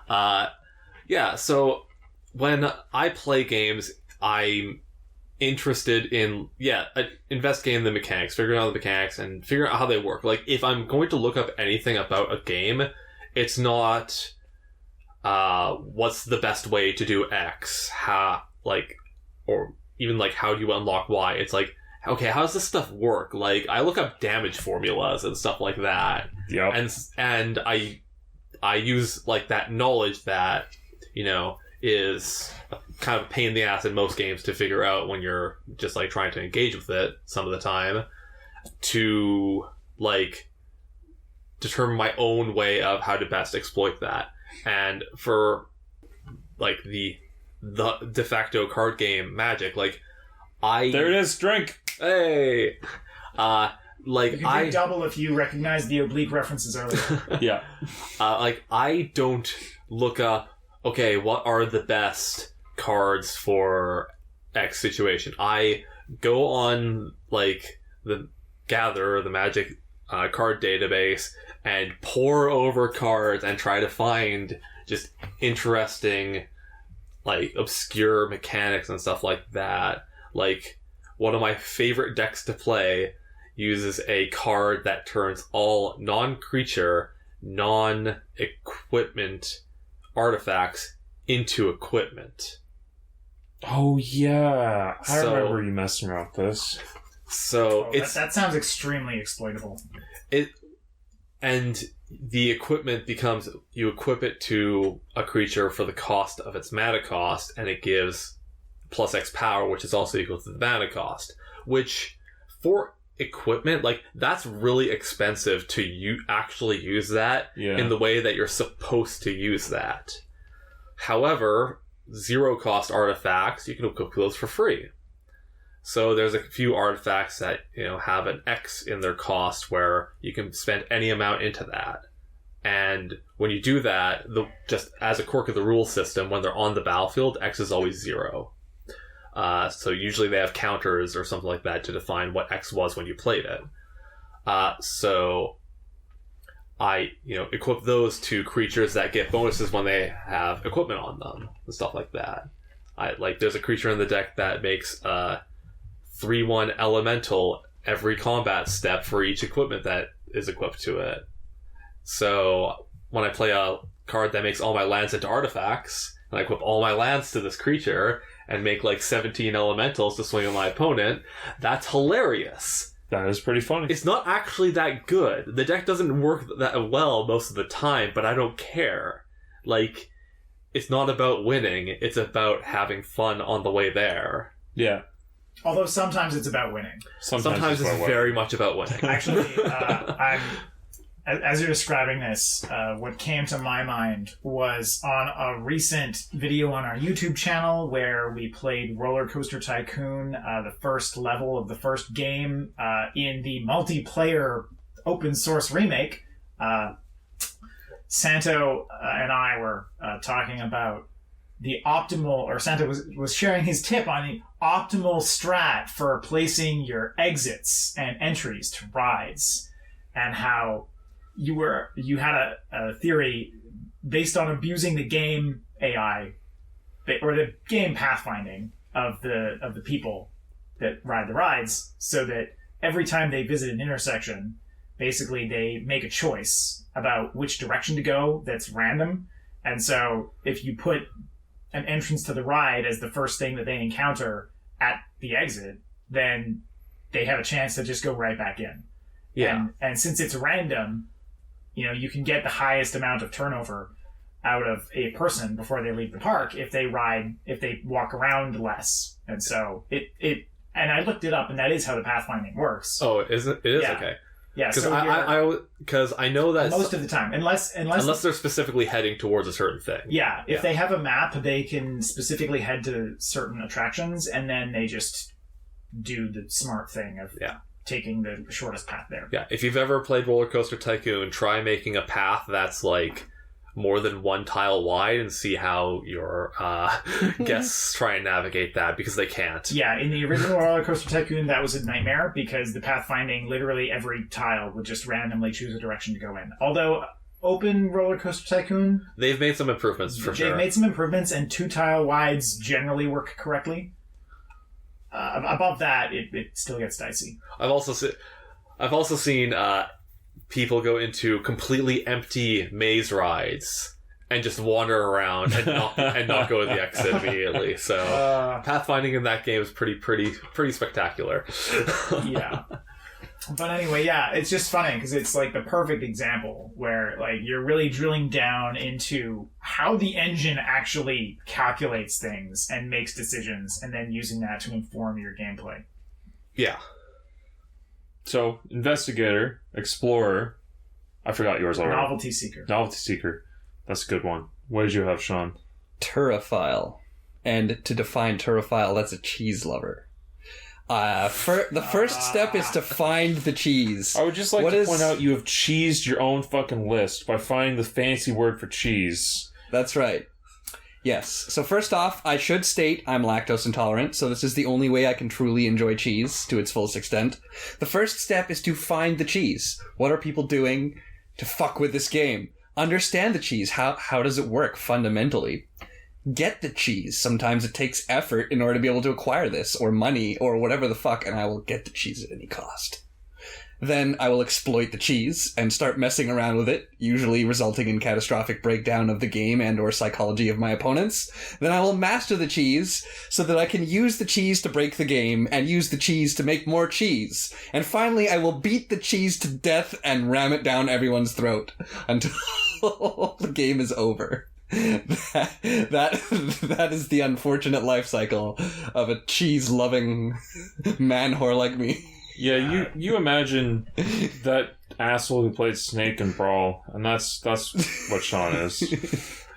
Yeah. So when I play games, I'm interested in investigating the mechanics, figuring out the mechanics, and figuring out how they work. Like, if I'm going to look up anything about a game, it's not what's the best way to do X, or even like how do you unlock Y. It's like, okay, how does this stuff work? Like, I look up damage formulas and stuff like that. Yeah. And I use like that knowledge that, you know, is kind of a pain in the ass in most games to figure out when you're just like trying to engage with it some of the time, to like determine my own way of how to best exploit that. And for like the de facto card game Magic, like there it is, drink. Hey. Like, you can double if you recognize the oblique references earlier. Yeah. Like, I don't look up, okay, what are the best cards for X situation? I go on, like, the Gather, the Magic card database, and pore over cards and try to find just interesting, like, obscure mechanics and stuff like that. Like, one of my favorite decks to play uses a card that turns all non-creature, non-equipment artifacts into equipment. Oh, yeah. I remember you messing around with this. So that sounds extremely exploitable. And the equipment becomes, you equip it to a creature for the cost of its mana cost, and it gives plus X power, which is also equal to the mana cost. Which, for equipment, like, that's really expensive to actually use that in the way that you're supposed to use that. However, zero cost artifacts, you can equip those for free. So there's a few artifacts that, have an X in their cost where you can spend any amount into that. And when you do that, just as a quirk of the rule system, when they're on the battlefield, X is always 0. So usually they have counters or something like that to define what X was when you played it. So I, equip those to creatures that get bonuses when they have equipment on them and stuff like that. There's a creature in the deck that makes 3/1 elemental every combat step for each equipment that is equipped to it. So when I play a card that makes all my lands into artifacts, and I equip all my lands to this creature and make 17 elementals to swing on my opponent, that's hilarious. That is pretty funny. It's not actually that good. The deck doesn't work that well most of the time, but I don't care. It's not about winning, it's about having fun on the way there. Yeah. Although sometimes it's about winning. Sometimes it's very much about winning. Actually, as you're describing this, what came to my mind was on a recent video on our YouTube channel where we played Roller Coaster Tycoon, the first level of the first game in the multiplayer open source remake. Santo and I were talking about the optimal, or Santo was sharing his tip on the optimal strat for placing your exits and entries to rides, and how you had a theory based on abusing the game AI or the game pathfinding of the people that ride the rides, so that every time they visit an intersection, basically they make a choice about which direction to go that's random. And so if you put an entrance to the ride as the first thing that they encounter at the exit, then they have a chance to just go right back in. Yeah. And since it's random, you can get the highest amount of turnover out of a person before they leave the park if they walk around less. And so and I looked it up, and that is how the pathfinding works. Oh, is it? It is? Yeah. Okay. Yeah, Because I know that most of the time, unless they're specifically heading towards a certain thing. Yeah, if they have a map, they can specifically head to certain attractions, and then they just do the smart thing of taking the shortest path there. Yeah, if you've ever played Roller Coaster Tycoon, try making a path that's more than one tile wide and see how your guests try and navigate that, because they can't. Yeah, in the original Roller Coaster Tycoon, that was a nightmare because the pathfinding, literally every tile would just randomly choose a direction to go in. Although open Roller Coaster Tycoon, they've made some improvements for sure. They've made some improvements, and 2 tile wides generally work correctly. Above that, it still gets dicey. I've also seen people go into completely empty maze rides and just wander around and not go to the exit immediately. So pathfinding in that game is pretty spectacular. Yeah. But anyway, yeah, it's just funny because it's the perfect example where you're really drilling down into how the engine actually calculates things and makes decisions, and then using that to inform your gameplay. Yeah. So, investigator, explorer, I forgot yours already. Novelty seeker. Novelty seeker. That's a good one. What did you have, Sean? Turophile. And to define turophile, that's a cheese lover. The first step is to find the cheese. I would just like to point out you have cheesed your own fucking list by finding the fancy word for cheese. That's right. Yes. So first off, I should state I'm lactose intolerant, so this is the only way I can truly enjoy cheese to its fullest extent. The first step is to find the cheese. What are people doing to fuck with this game? Understand the cheese. How does it work fundamentally? Get the cheese. Sometimes it takes effort in order to be able to acquire this, or money, or whatever the fuck, and I will get the cheese at any cost. Then I will exploit the cheese and start messing around with it, usually resulting in catastrophic breakdown of the game and or psychology of my opponents. Then I will master the cheese so that I can use the cheese to break the game and use the cheese to make more cheese. And finally, I will beat the cheese to death and ram it down everyone's throat until the game is over. That is the unfortunate life cycle of a cheese-loving man-whore like me. Yeah, you imagine that asshole who played Snake and Brawl, and that's what Sean is.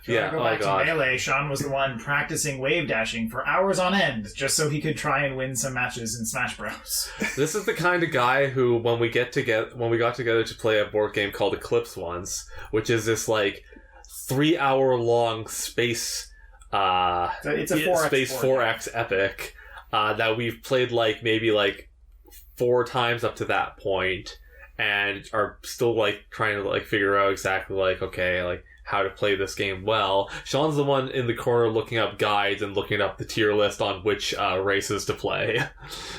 If you want to go back to Melee, Sean was the one practicing wave dashing for hours on end just so he could try and win some matches in Smash Bros. This is the kind of guy who, when we got together to play a board game called Eclipse once, which is this like 3-hour long space it's a 4X space 4X epic that we've played like maybe like 4 times up to that point, and are still like trying to like figure out exactly like, okay, like how to play this game well. Sean's the one in the corner looking up guides and looking up the tier list on which races to play.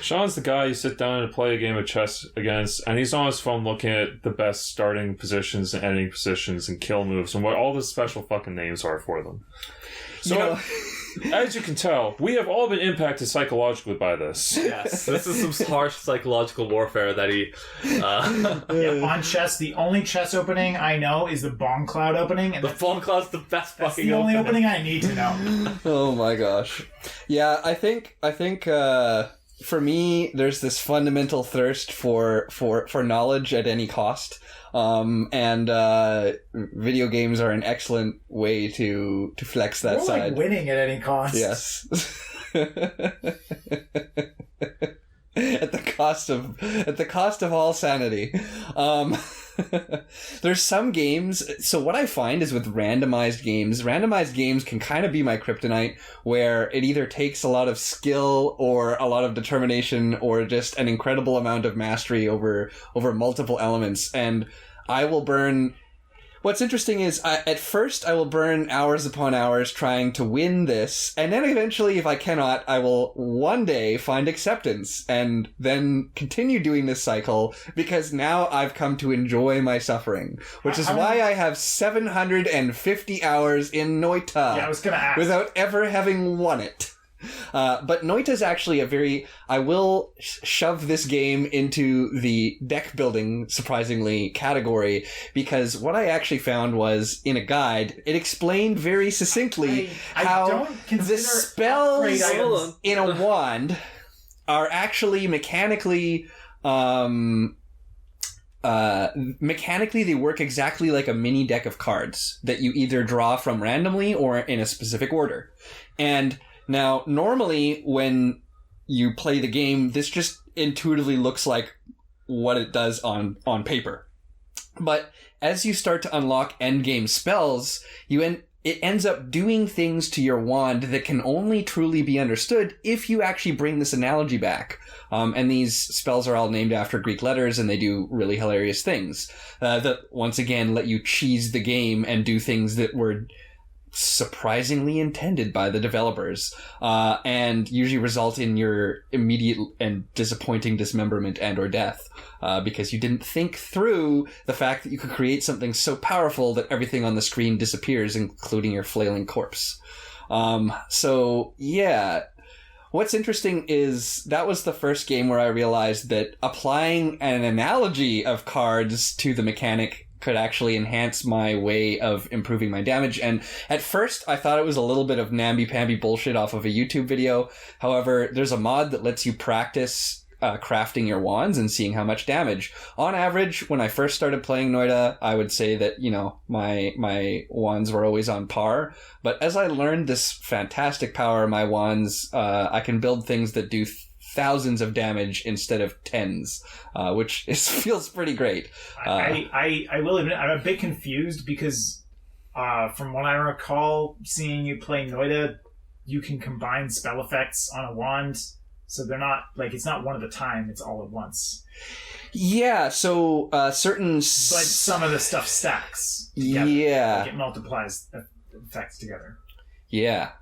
Sean's the guy you sit down and play a game of chess against, and he's on his phone looking at the best starting positions and ending positions and kill moves and what all the special fucking names are for them. So, as you can tell, we have all been impacted psychologically by this. Yes, this is some harsh psychological warfare that he... on chess, the only chess opening I know is the Bomb Cloud opening. And the Bomb Cloud's the best that's fucking the only opening I need to know. Oh my gosh. Yeah, I think for me, there's this fundamental thirst for knowledge at any cost. And video games are an excellent way to flex that More side. like winning at any cost. Yes. at the cost of all sanity. There's some games. So what I find is with randomized games can kind of be my kryptonite, where it either takes a lot of skill or a lot of determination or just an incredible amount of mastery over multiple elements. And I will burn... What's interesting is, at first, I will burn hours upon hours trying to win this, and then eventually, if I cannot, I will one day find acceptance, and then continue doing this cycle, because now I've come to enjoy my suffering, which is why I have 750 hours in Noita. Yeah, I was gonna ask. Without ever having won it. But Noita is actually I will shove this game into the deck building, surprisingly, category, because what I actually found was, in a guide, it explained very succinctly how the spells in a wand are actually mechanically they work exactly like a mini deck of cards that you either draw from randomly or in a specific order. And now, normally, when you play the game, this just intuitively looks like what it does on paper. But as you start to unlock endgame spells, it ends up doing things to your wand that can only truly be understood if you actually bring this analogy back. And these spells are all named after Greek letters, and they do really hilarious things that, once again, let you cheese the game and do things that were surprisingly intended by the developers, and usually result in your immediate and disappointing dismemberment and or death, because you didn't think through the fact that you could create something so powerful that everything on the screen disappears, including your flailing corpse. So yeah, what's interesting is that was the first game where I realized that applying an analogy of cards to the mechanic could actually enhance my way of improving my damage. And at first, I thought it was a little bit of namby-pamby bullshit off of a YouTube video. However, there's a mod that lets you practice crafting your wands and seeing how much damage. On average, when I first started playing Noita, I would say that, my wands were always on par. But as I learned this fantastic power of my wands, I can build things that do thousands of damage instead of tens, which feels pretty great. I will admit, I'm a bit confused because from what I recall, seeing you play Noita, you can combine spell effects on a wand, so they're not, it's not one at a time, it's all at once. Yeah, so certain... But some of the stuff stacks together. Yeah. It multiplies effects together. Yeah.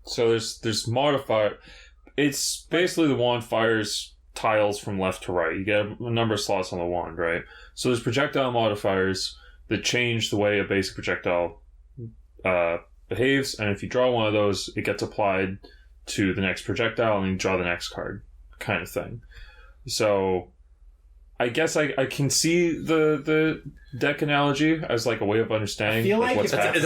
So there's modifier... It's basically the wand fires tiles from left to right. You get a number of slots on the wand, right? So there's projectile modifiers that change the way a basic projectile behaves, and if you draw one of those, it gets applied to the next projectile, and you draw the next card, kind of thing. So I guess I can see the deck analogy as like a way of understanding what's happening.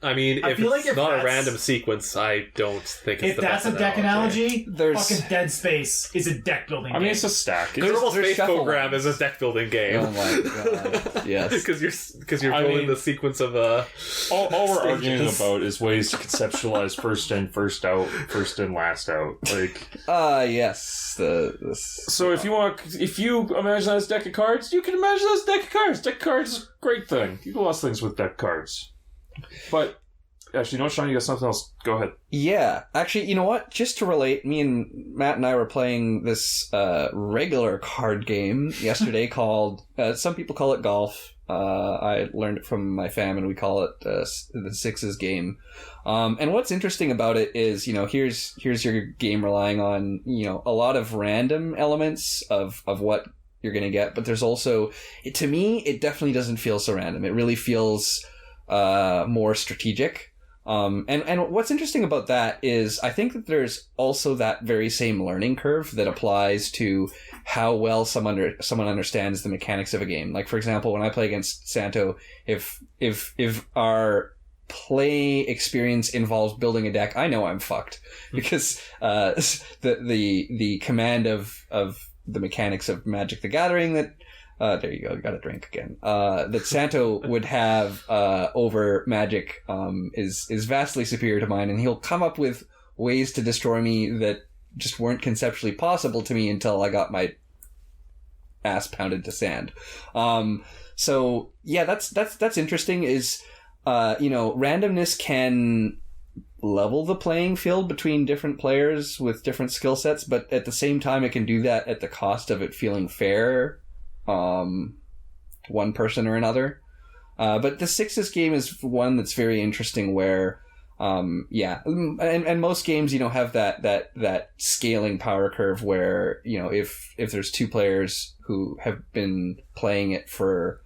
I mean, I if feel it's like if not a that's- random sequence, I don't think it's If the that's best a deck analogy, There's- fucking Dead Space is a deck building I mean, game. it's a stack. It's Kerbal there's Space shuffle Program lines. is a deck building game. Oh my god! Yes. Because you're I building mean- the sequence of all we're arguing stages. about is ways to conceptualize first in, first out, first in, last out. Like, Yes. so if you imagine that as a deck of cards, you can imagine that as a deck of cards. Deck of cards is a great thing. You do lots of things with deck cards. But actually, no, Sean, you got something else. Go ahead. Yeah, actually, you know what? Just to relate, me and Matt and I were playing this regular card game yesterday called. Some people call it golf. I learned it from my fam, and we call it the Sixes game. And what's interesting about it is, here's your game relying on a lot of random elements of what you're going to get, but there's also, to me, it definitely doesn't feel so random. It really feels more strategic. And what's interesting about that is I think that there's also that very same learning curve that applies to how well someone understands the mechanics of a game. Like, for example, when I play against Santo, if our play experience involves building a deck, I know I'm fucked because the command of the mechanics of Magic the Gathering that there you go, you got a drink again. That Santo would have over Magic is vastly superior to mine, and he'll come up with ways to destroy me that just weren't conceptually possible to me until I got my ass pounded to sand. So yeah, that's interesting. Is randomness can level the playing field between different players with different skill sets, but at the same time, it can do that at the cost of it feeling fair. One person or another. But the Sixes game is one that's very interesting where, and most games, have that scaling power curve where, if there's two players who have been playing it for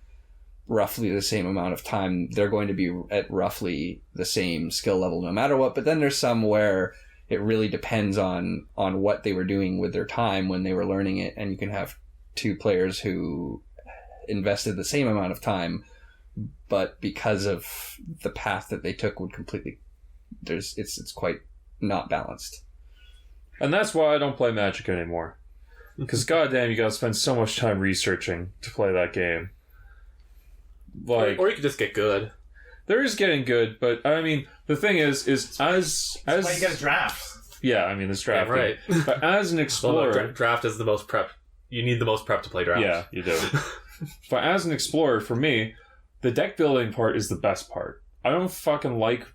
roughly the same amount of time, they're going to be at roughly the same skill level no matter what. But then there's some where it really depends on what they were doing with their time when they were learning it, and you can have two players who invested the same amount of time, but because of the path that they took would completely, it's quite not balanced. And that's why I don't play Magic anymore. Because goddamn, you gotta spend so much time researching to play that game. Like, or you could just get good. There is getting good, but I mean, the thing is as That's why you get a draft. yeah, I mean, this draft, Yeah, right. But as an Well, explorer, no, draft is the most prep. You need the most prep to play draft. yeah, you do. But as an explorer, for me, the deck building part is the best part. I don't fucking like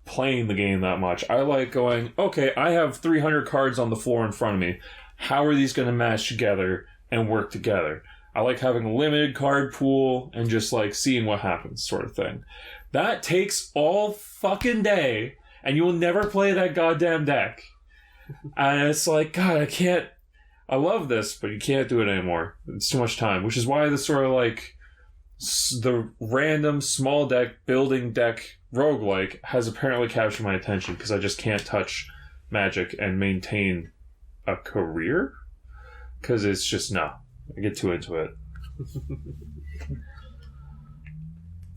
playing the game that much. I like going, okay, I have 300 cards on the floor in front of me. How are these going to match together and work together? I like having a limited card pool and just like seeing what happens, sort of thing. That takes all fucking day, and you will never play that goddamn deck. And it's like, God, I love this, but you can't do it anymore. It's too much time, which is why the sort of like the random small deck building deck roguelike has apparently captured my attention, because I just can't touch Magic and maintain a career, because it's just no. I get too into it.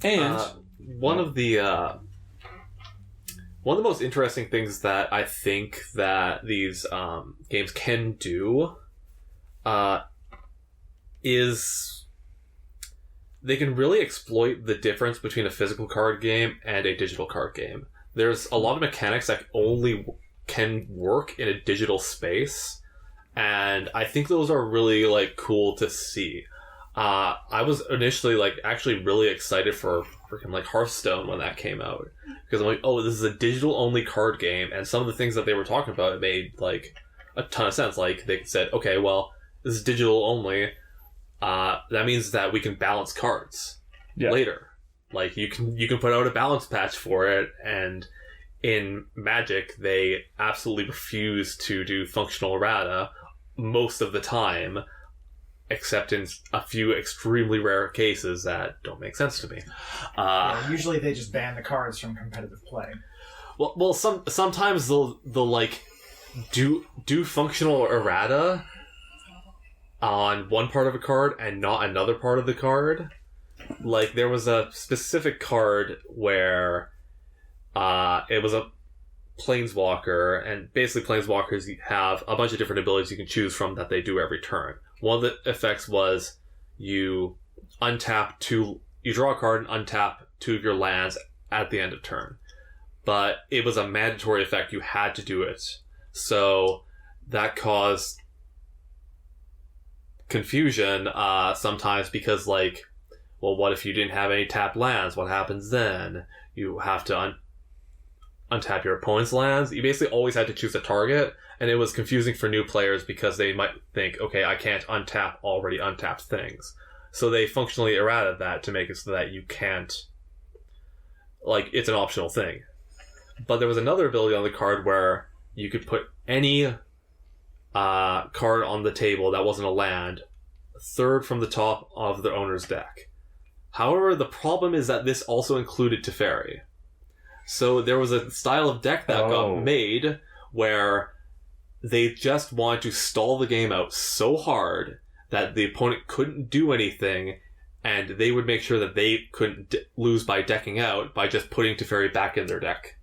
And one of the most interesting things that I think that these games can do is they can really exploit the difference between a physical card game and a digital card game. There's a lot of mechanics that only can work in a digital space, and I think those are really like cool to see. I was initially like actually really excited for freaking like Hearthstone when that came out, because I'm like, oh, this is a digital only card game, and some of the things that they were talking about, it made like a ton of sense. Like they said, okay, well, this is digital only. That means that we can balance cards later. Like you can put out a balance patch for it, and in Magic they absolutely refuse to do functional errata most of the time, except in a few extremely rare cases that don't make sense to me. Usually they just ban the cards from competitive play. Well, sometimes they'll like do functional errata on one part of a card and not another part of the card. Like there was a specific card where It was a planeswalker, and basically planeswalkers have a bunch of different abilities you can choose from that they do every turn. One of the effects was you draw a card and untap 2 of your lands at the end of turn. But it was a mandatory effect, you had to do it. So that caused confusion sometimes because, like, well, what if you didn't have any tapped lands? What happens then? You have to untap your opponent's lands. You basically always had to choose a target, and it was confusing for new players because they might think, okay, I can't untap already untapped things. So they functionally errated that to make it so that you can't, like, it's an optional thing. But there was another ability on the card where you could put any card on the table that wasn't a land, third from the top of the owner's deck. However, the problem is that this also included Teferi. So there was a style of deck that got made where they just wanted to stall the game out so hard that the opponent couldn't do anything, and they would make sure that they couldn't lose by decking out by just putting Teferi back in their deck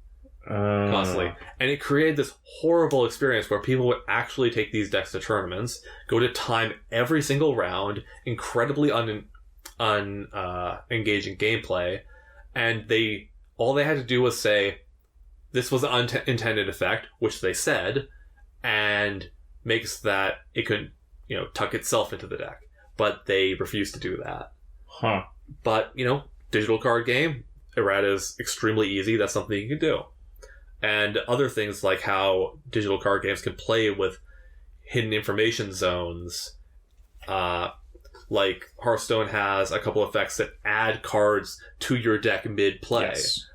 constantly. And it created this horrible experience where people would actually take these decks to tournaments, go to time every single round, incredibly engaging gameplay, and all they had to do was say, this was an unintended effect, which they said, and makes that it couldn't, tuck itself into the deck. But they refused to do that. Huh. But, digital card game, errata is extremely easy. That's something you can do. And other things like how digital card games can play with hidden information zones. Like Hearthstone has a couple effects that add cards to your deck mid-play. Yes.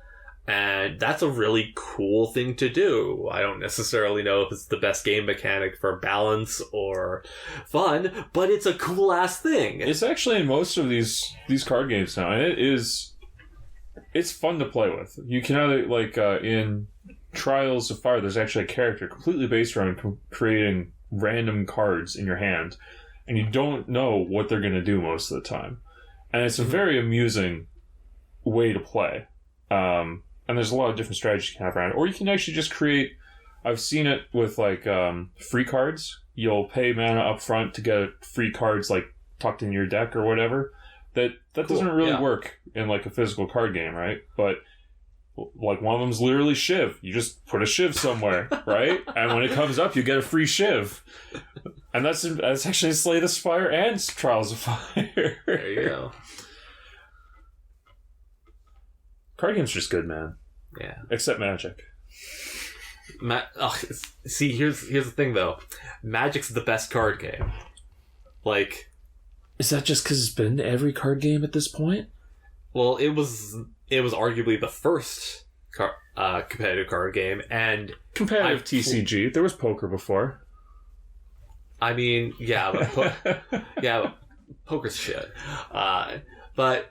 And that's a really cool thing to do. I don't necessarily know if it's the best game mechanic for balance or fun, but it's a cool-ass thing. It's actually in most of these card games now, and it's fun to play with. You can either, in Trials of Fire, there's actually a character completely based around creating random cards in your hand, and you don't know what they're going to do most of the time. And it's a very amusing way to play. And there's a lot of different strategies you can have around it. Or you can actually just create... I've seen it with, free cards. You'll pay mana up front to get free cards, tucked in your deck or whatever. That cool. Doesn't really work in, a physical card game, right? But, one of them's literally Shiv. You just put a Shiv somewhere, right? And when it comes up, you get a free Shiv. And that's actually Slay the Spire and Trials of Fire. There you go. Card game's just good, man. Yeah. Except Magic. See, here's the thing, though. Magic's the best card game. Is that just because it's been every card game at this point? Well, it was arguably the first competitive card game, and competitive TCG. There was poker before. I mean, yeah, but poker's shit. But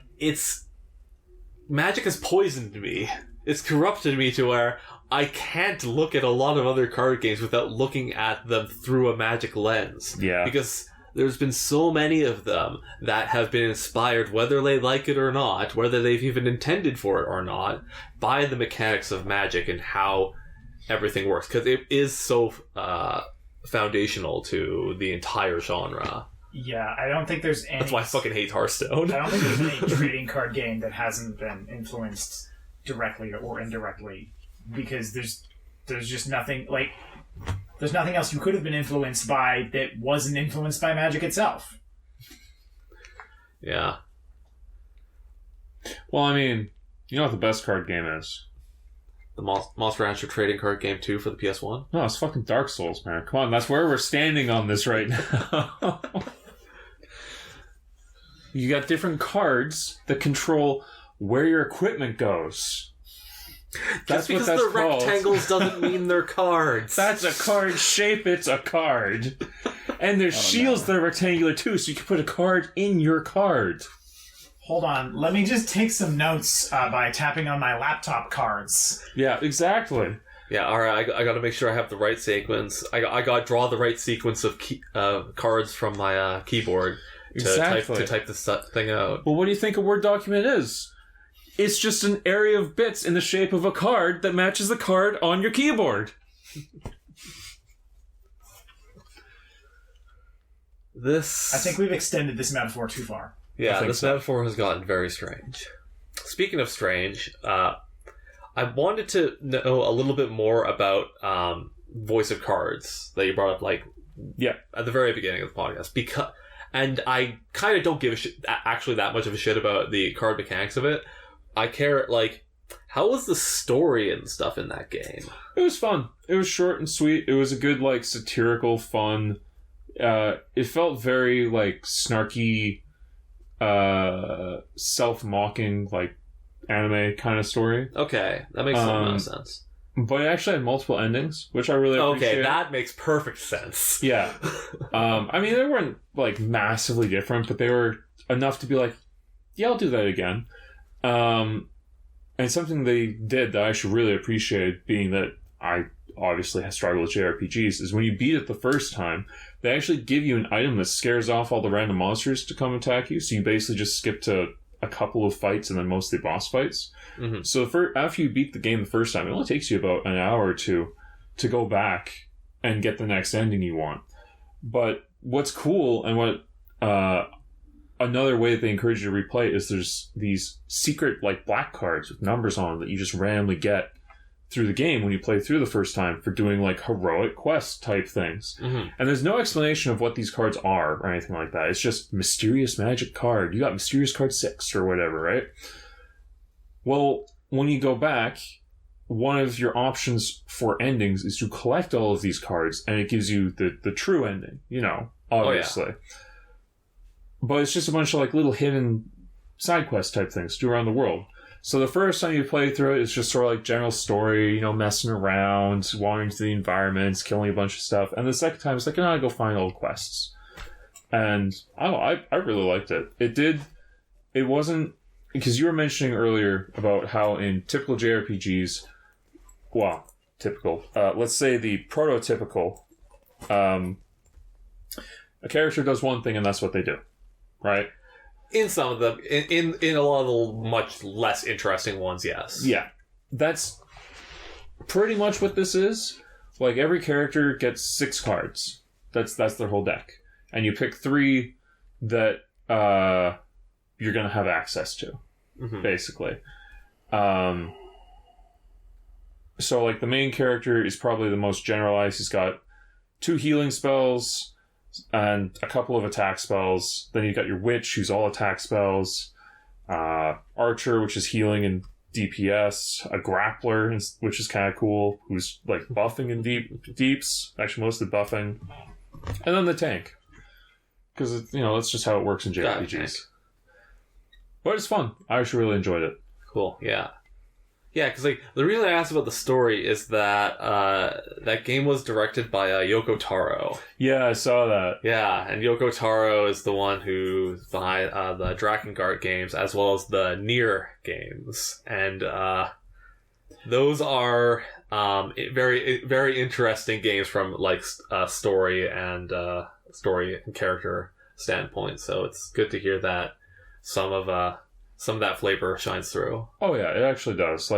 Magic has poisoned me. It's corrupted me to where I can't look at a lot of other card games without looking at them through a Magic lens. Yeah. Because there's been so many of them that have been inspired, whether they like it or not, whether they've even intended for it or not, by the mechanics of Magic and how everything works. Because it is so foundational to the entire genre. Yeah, I don't think there's any... That's why I fucking hate Hearthstone. I don't think there's any trading card game that hasn't been influenced directly or indirectly, because there's just nothing, there's nothing else you could have been influenced by that wasn't influenced by Magic itself. Yeah. Well, I mean, you know what the best card game is? The Monster Rancher trading card game 2 for the PS1? No, it's fucking Dark Souls, man. Come on, that's where we're standing on this right now. You got different cards that control where your equipment goes. That's because the rectangles doesn't mean they're cards. That's a card shape, it's a card. And there's shields that are rectangular too, so you can put a card in your card. Hold on, let me just take some notes by tapping on my laptop cards. Yeah, exactly. Yeah, alright, I gotta make sure I have the right sequence. I gotta draw the right sequence of cards from my keyboard to type this thing out. Well, what do you think a Word document is? It's just an area of bits in the shape of a card that matches the card on your keyboard. I think we've extended this metaphor too far. Yeah, this metaphor has gotten very strange. Speaking of strange, I wanted to know a little bit more about voice of cards that you brought up, at the very beginning of the podcast. And I kind of don't give a shit, actually that much of a shit about the card mechanics of it. I care, how was the story and stuff in that game? It was fun. It was short and sweet. It was a good, satirical, fun. It felt very, snarky, self-mocking, anime kind of story. Okay, that makes a lot of sense. But it actually had multiple endings, which I really appreciate. Okay, that makes perfect sense. Yeah. I mean, they weren't, massively different, but they were enough to be yeah, I'll do that again. And something they did that I should really appreciate, being that I obviously have struggled with JRPGs, is when you beat it the first time, they actually give you an item that scares off all the random monsters to come attack you, so you basically just skip to a couple of fights and then mostly boss fights. Mm-hmm. So after you beat the game the first time, it only takes you about an hour or two to go back and get the next ending you want. But what's cool, and what another way that they encourage you to replay, is there's these secret black cards with numbers on them that you just randomly get through the game when you play through the first time for doing heroic quest type things. Mm-hmm. And there's no explanation of what these cards are or anything like that. It's just mysterious magic card. You got mysterious card 6 or whatever, right? Well, when you go back, one of your options for endings is to collect all of these cards, and it gives you the true ending, obviously. Oh, yeah. But it's just a bunch of little hidden side quest type things to do around the world. So the first time you play through it, it's just sort of general story, messing around, wandering through the environments, killing a bunch of stuff. And the second time, it's I go find old quests. And I really liked it. It wasn't, because you were mentioning earlier about how in typical JRPGs, let's say the prototypical, a character does one thing and that's what they do, right? In some of them, in a lot of the much less interesting ones, yes. Yeah. That's pretty much what this is. Every character gets 6 cards. That's their whole deck. And you pick 3 that you're going to have access to, basically. So, the main character is probably the most generalized. He's got 2 healing spells and a couple of attack spells. Then you've got your witch, who's all attack spells, archer, which is healing and DPS, a grappler, which is kind of cool, who's buffing in deeps, actually mostly buffing, and then the tank, because that's just how it works in JRPGs. But it's fun. I actually really enjoyed it. Cool. Yeah. Yeah, because the reason I asked about the story is that that game was directed by Yoko Taro. Yeah, I saw that. Yeah, and Yoko Taro is the one who's behind the Drakengard games as well as the Nier games, and those are very very interesting games from story and character standpoint. So it's good to hear that some of that flavor shines through. Oh yeah, it actually does.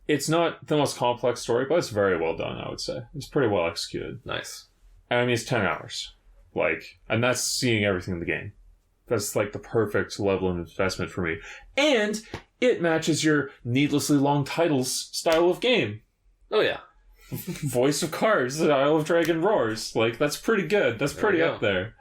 It's not the most complex story, but it's very well done, I would say. It's pretty well executed. Nice. And I mean, it's 10 hours. And that's seeing everything in the game. That's the perfect level of investment for me. And it matches your needlessly long titles style of game. Oh yeah. Voice of Cards, the Isle of Dragon Roars. That's pretty good. That's pretty up there.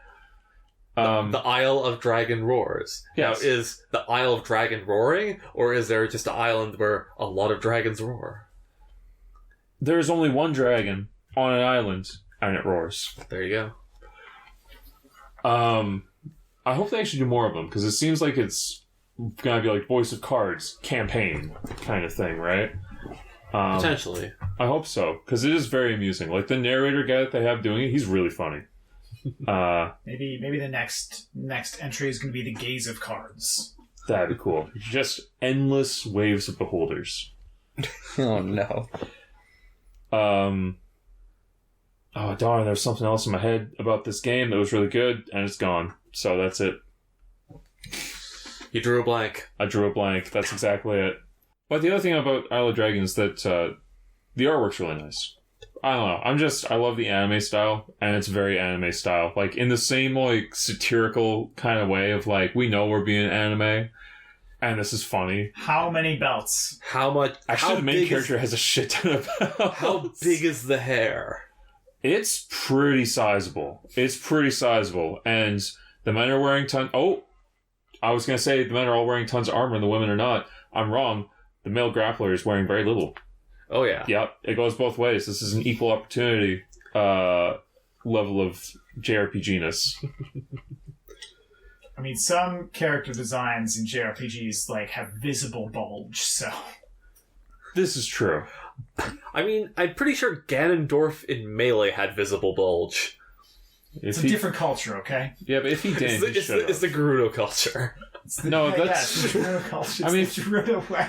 The Isle of Dragon Roars. Yes. Now, is the Isle of Dragon roaring, or is there just an island where a lot of dragons roar? There is only one dragon on an island, and it roars. There you go. I hope they actually do more of them, because it seems like it's gonna be Voice of Cards campaign kind of thing, right? Potentially. I hope so, because it is very amusing. The narrator guy that they have doing it, he's really funny. Maybe the next entry is going to be the Gaze of Cards. That'd be cool. Just endless waves of beholders. Oh no. Oh darn, there's something else in my head about this game that was really good, and it's gone. So that's it. You drew a blank. I drew a blank. That's exactly it. But the other thing about Isle of Dragons is that the artwork's really nice. I don't know. I love the anime style, and it's very anime style. Like, in the same, like, satirical kind of way of, like, we know we're being anime, and this is funny. How many belts? How much? Actually, the main character has a shit ton of belts. How big is the hair? It's pretty sizable. And the men are wearing I was going to say the men are all wearing tons of armor and the women are not. I'm wrong. The male grappler is wearing very little. Oh, yeah. Yep, it goes both ways. This is an equal opportunity level of JRPG-ness. I mean, some character designs in JRPGs, like, have visible bulge, so... This is true. I mean, I'm pretty sure Ganondorf in Melee had visible bulge. It's a different culture, okay? Yeah, but if he didn't, It's the Gerudo culture. It's the Gerudo culture. I mean, it's the Gerudo way.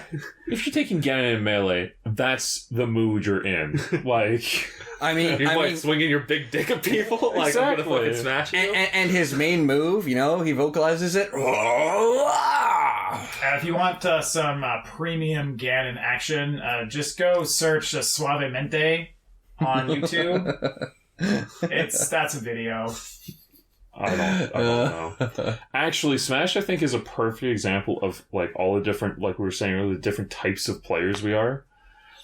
If you're taking Ganon in Melee, that's the mood you're in. Like... I mean, You're swinging your big dick at people? Like, exactly. I'm gonna fucking smash you? and his main move, he vocalizes it. If you want some premium Ganon action, just go search Suavemente on YouTube. That's a video. I don't know. Actually, Smash, I think, is a perfect example of, like, all the different, like we were saying earlier, the different types of players we are.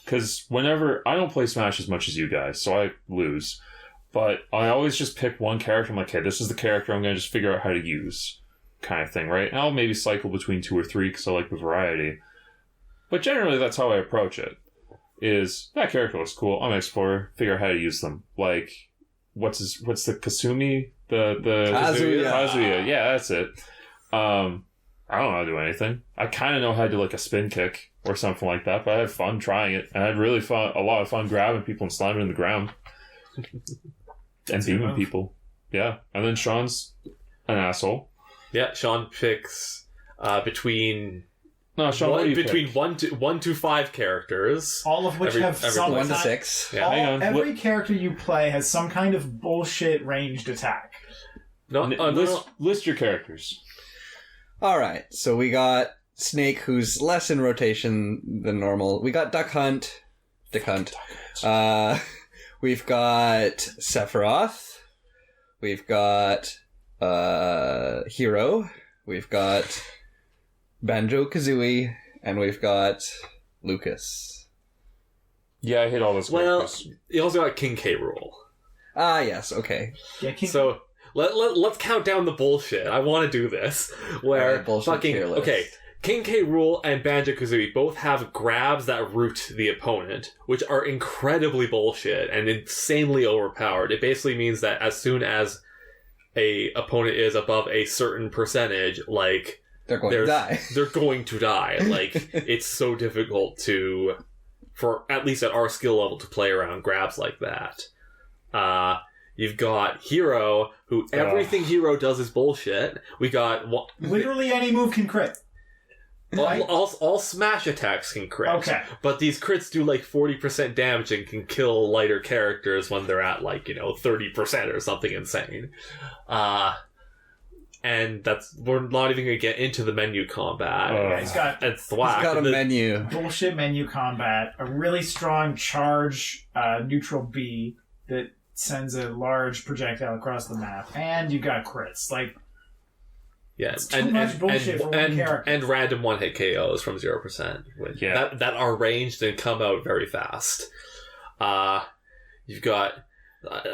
Because whenever... I don't play Smash as much as you guys, so I lose. But I always just pick one character. I'm like, hey, this is the character I'm going to just figure out how to use. Kind of thing, right? And I'll maybe cycle between 2 or 3 because I like the variety. But generally, that's how I approach it. Is, that character looks cool. I'm an explorer. Figure out how to use them. Like, what's the Kasumi? The Kazuya. Yeah, that's it. I don't know how to do anything. I kind of know how to do, like, a spin kick or something like that, but I had fun trying it, and I had a lot of fun grabbing people and slamming in the ground. And beaming people. Yeah. And then Sean's an asshole. Yeah, Sean picks between... No, Sean, between 1 to 5 characters. All of which have some... 1 to 6. Yeah, hang on. Every character you play has some kind of bullshit ranged attack. List your characters. Alright, so we got Snake, who's less in rotation than normal. We got Duck Hunt. We've got Sephiroth. We've got Hero. We've got Banjo-Kazooie. And we've got Lucas. Yeah, I hate all those characters. Well, you also got King K. Rool. Ah, yes, okay. Yeah, So... Let's count down the bullshit. I want to do this. Where King K. Rool and Banjo-Kazooie both have grabs that root the opponent, which are incredibly bullshit and insanely overpowered. It basically means that as soon as a opponent is above a certain percentage, like they're going to die. They're going to die. Like, it's so difficult for at least at our skill level, to play around grabs like that. You've got Hero, who everything Hero does is bullshit. We got... Literally any move can crit. All smash attacks can crit. Okay. But these crits do like 40% damage and can kill lighter characters when they're at 30% or something insane. And we're not even going to get into the menu combat. He's got a menu. Bullshit menu combat. A really strong charge neutral B that sends a large projectile across the map, and you got crits. Like, yes, too much bullshit for one character. And random one-hit KOs from 0%, that are ranged and come out very fast. You've got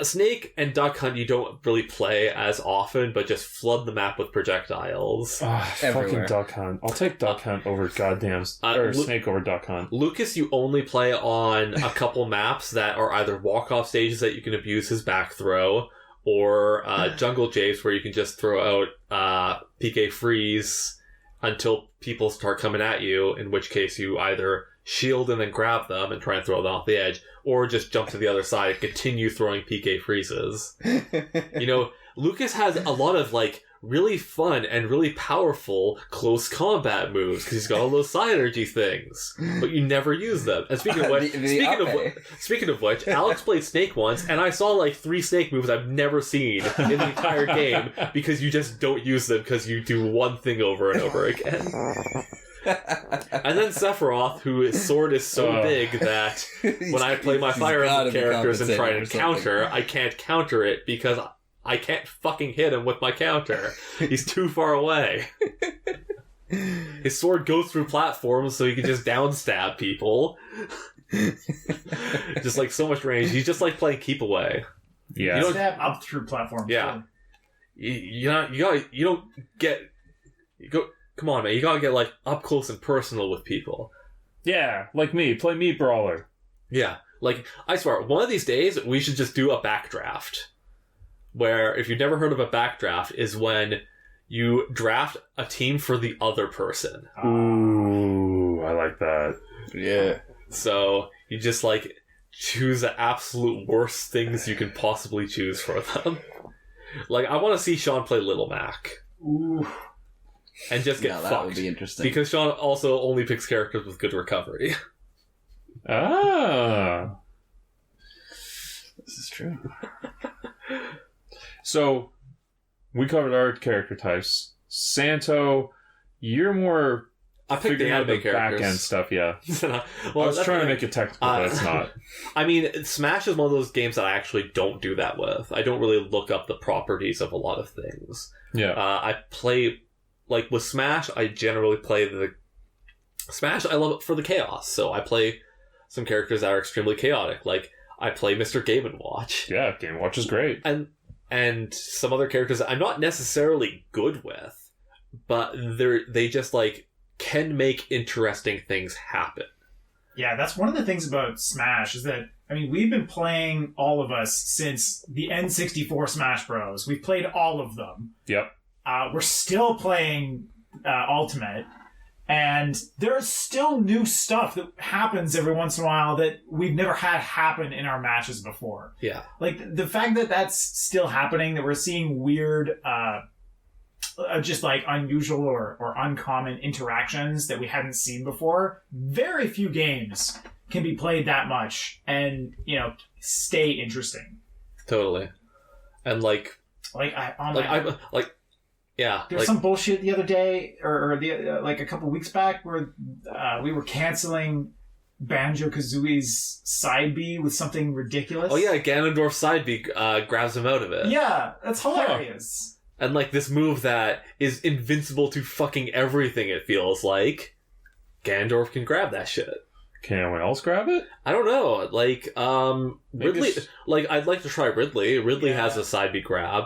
Snake and Duck Hunt. You don't really play as often, but just flood the map with projectiles. Fucking Duck Hunt. I'll take Duck Hunt over goddamn Snake over Duck Hunt. Lucas, you only play on a couple maps that are either walk-off stages that you can abuse his back throw, or Jungle Japes where you can just throw out PK Freeze until people start coming at you, in which case you either shield and then grab them and try and throw them off the edge, or just jump to the other side and continue throwing PK Freezes. Lucas has a lot of, really fun and really powerful close combat moves because he's got all those side energy things, but you never use them. And speaking of which, Alex played Snake once, and I saw like 3 Snake moves I've never seen in the entire game because you just don't use them because you do one thing over and over again. And then Sephiroth, whose sword is so big that when I play my Fire Emblem characters and try to counter, I can't counter it because I can't fucking hit him with my counter. He's too far away. His sword goes through platforms so he can just downstab people. Just like so much range. He's just like playing keep away. Yeah. You don't stab up through platforms. Yeah. Come on, man. You gotta get, like, up close and personal with people. Yeah, like me. Play Meat Brawler. Yeah. Like, I swear, one of these days, we should just do a backdraft. Where, if you've never heard of a backdraft, is when you draft a team for the other person. Ooh, I like that. Yeah. So, you just, like, choose the absolute worst things you can possibly choose for them. Like, I want to see Sean play Little Mac. Ooh. And just get fucked. That would be interesting. Because Sean also only picks characters with good recovery. Ah. This is true. So, we covered our character types. Santo, you're more I picked the anime characters. Back-end stuff, yeah. Well, I was trying to make it technical, but it's not. I mean, Smash is one of those games that I actually don't do that with. I don't really look up the properties of a lot of things. Yeah. I play... Like, with Smash, I generally play Smash, I love it for the chaos, so I play some characters that are extremely chaotic. Like, I play Mr. Game & Watch. Yeah, Game & Watch is great. And some other characters that I'm not necessarily good with, but they just, like, can make interesting things happen. Yeah, that's one of the things about Smash, is that, I mean, we've been playing, all of us, since the N64 Smash Bros. We've played all of them. Yep. We're still playing Ultimate, and there's still new stuff that happens every once in a while that we've never had happen in our matches before. Yeah. Like, the fact that that's still happening, that we're seeing weird, just like unusual or uncommon interactions that we hadn't seen before, very few games can be played that much and, you know, stay interesting. Totally. And, like... Yeah. There's some bullshit the other day, or like a couple weeks back, where we were canceling Banjo-Kazooie's side B with something ridiculous. Oh yeah, Ganondorf's side B grabs him out of it. Yeah, that's hilarious. And like this move that is invincible to fucking everything, it feels like. Ganondorf can grab that shit. Can anyone else grab it? I don't know. Like, Ridley... Like, I'd like to try Ridley. Ridley has a side B grab.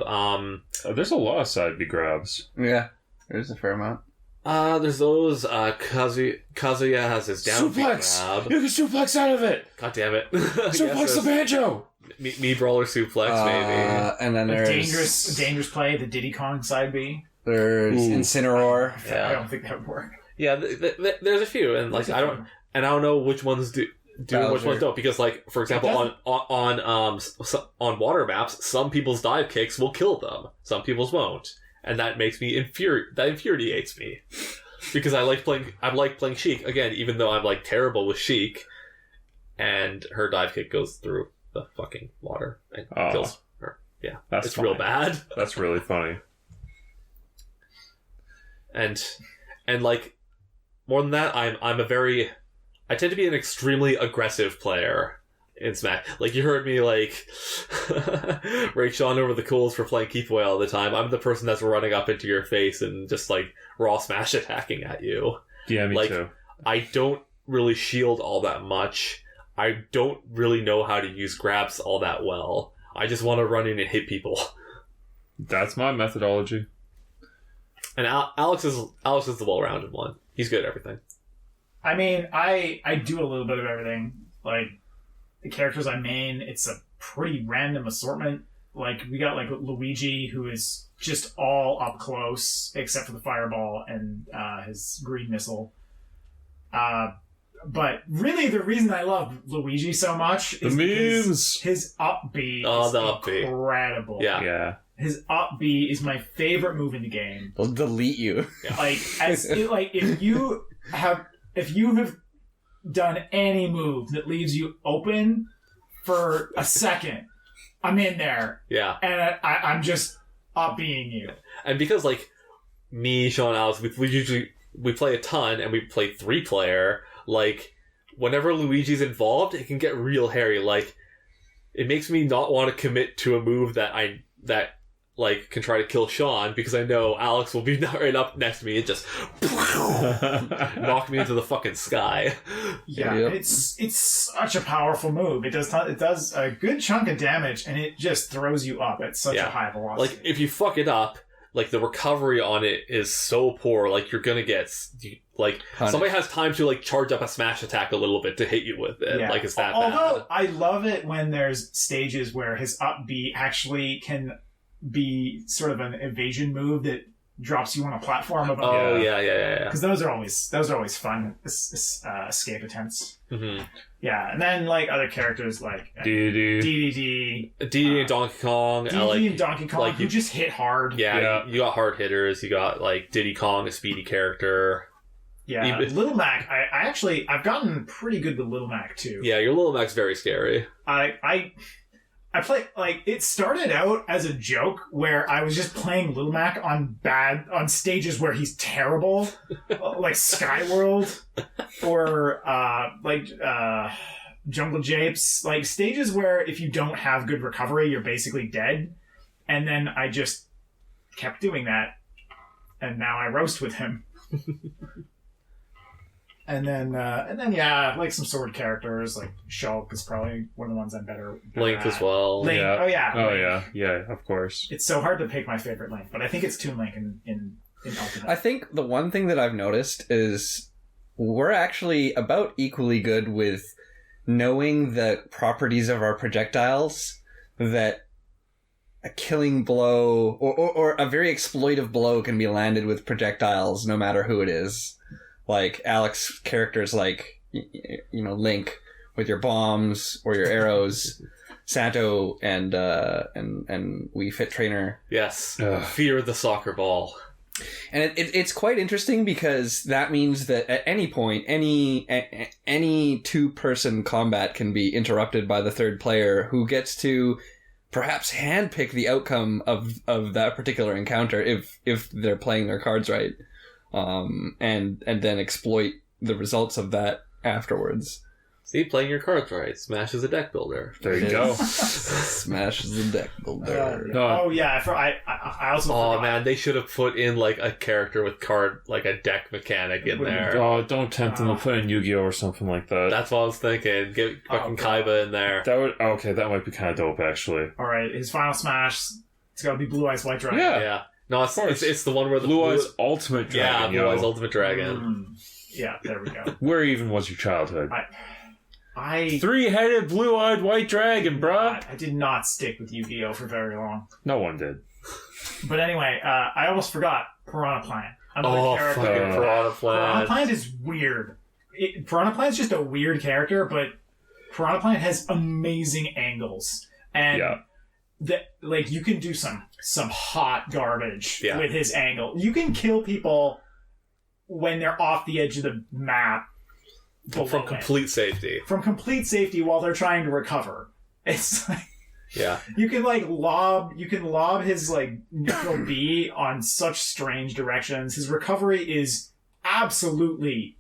There's a lot of side B grabs. Yeah, there's a fair amount. There's those, Kazuya has his down B grab. You can suplex out of it! God damn it. Suplex the Banjo! Me Brawler suplex, maybe. And then there's... Dangerous play, the Diddy Kong side B. There's Incineroar. Yeah. I don't think that would work. Yeah, there's a few, and like, I don't know which ones do and which ones don't, because like, for example, on water maps, some people's dive kicks will kill them, some people's won't, and that makes me that infuriates me, because I like playing Sheik again, even though I'm like terrible with Sheik, and her dive kick goes through the fucking water and kills her. Yeah, it's funny. Real bad. That's really funny. And like, more than that, I tend to be an extremely aggressive player in Smash. Like, you heard me, like, rake Sean over the coals for playing Keep Away all the time. I'm the person that's running up into your face and just, like, raw smash attacking at you. Yeah, me too. I don't really shield all that much. I don't really know how to use grabs all that well. I just want to run in and hit people. That's my methodology. And Alex is the well-rounded one. He's good at everything. I mean, I do a little bit of everything. Like, the characters I main, it's a pretty random assortment. Like, we got, like, Luigi, who is just all up close, except for the fireball and his green missile. But really, the reason I love Luigi so much is because his up B is incredible. Yeah. his up B is my favorite move in the game. They'll delete you. Like if you have done any move that leaves you open for a second, I'm in there. Yeah. And I'm just up being you. And because, like, me, Sean, Alex, we play a ton, and we play 3-player, like, whenever Luigi's involved, it can get real hairy. Like, it makes me not want to commit to a move that can try to kill Sean, because I know Alex will be right up next to me and just knock me into the fucking sky. Yeah, Yep. it's such a powerful move. It does a good chunk of damage, and it just throws you up at such a high velocity. Like, if you fuck it up, like, the recovery on it is so poor, like, you're gonna get, like, Punished. somebody has time to, like, charge up a smash attack a little bit to hit you with it. Yeah. Like, it's that Although bad. I love it when there's stages where his up B actually can be sort of an evasion move that drops you on a platform above. Oh, yeah. Because those are always fun escape attempts. Mm-hmm. Yeah, and then like other characters like DDD. DDD, DD and Donkey Kong. DDD and Donkey Kong, like who just hit hard. Yeah, you got hard hitters. You got, like, Diddy Kong, a speedy character. Yeah, Little Mac. I've gotten pretty good with Little Mac too. Yeah, your Little Mac's very scary. I play, like, it started out as a joke where I was just playing Little Mac on stages where he's terrible, like Skyworld or Jungle Japes, like stages where if you don't have good recovery, you're basically dead. And then I just kept doing that, and now I roast with him. And then, yeah, like some sword characters, like Shulk is probably one of the ones I'm better Link at. as well. Link. Yeah. Oh, yeah. Oh, Link. yeah, of course. It's so hard to pick my favorite Link, but I think it's Toon Link in Ultimate. I think the one thing that I've noticed is we're actually about equally good with knowing the properties of our projectiles, that a killing blow or a very exploitive blow can be landed with projectiles no matter who it is. Like Alex characters like, Link with your bombs or your arrows, Santo and Wii Fit Trainer. Yes. Ugh. Fear the soccer ball. And it's quite interesting because that means that at any point, any two-person combat can be interrupted by the third player, who gets to perhaps handpick the outcome of that particular encounter if they're playing their cards right, and then exploit the results of that afterwards. See, playing your cards right. Smash is a deck builder. There you go. Smash the deck builder. Oh yeah, I also. Oh forgot. man, they should have put in like a character with card, like a deck mechanic in there. Oh, don't tempt them to put in Yu-Gi-Oh or something like that. That's what I was thinking. Get fucking God. Kaiba in there. That might be kind of dope, actually. All right, his final smash. It's got to be Blue Eyes White Dragon. Yeah. No, Of course. it's the one where the Blue Eyes Ultimate Dragon. Blue Eyes Ultimate Dragon. Yeah, there we go. Where even was your childhood? I 3-headed blue-eyed white dragon, bruh. I did not stick with Yu-Gi-Oh for very long. No one did. But anyway, I almost forgot Piranha Plant. Oh, character. fucking Piranha Piranha Plant. Plant is weird. Piranha Plant's just a weird character, but Piranha Plant has amazing angles. And you can do some hot garbage with his angle. You can kill people when they're off the edge of the map. From complete safety. From complete safety while they're trying to recover. It's like Yeah. you can lob his like neutral B on such strange directions. His recovery is absolutely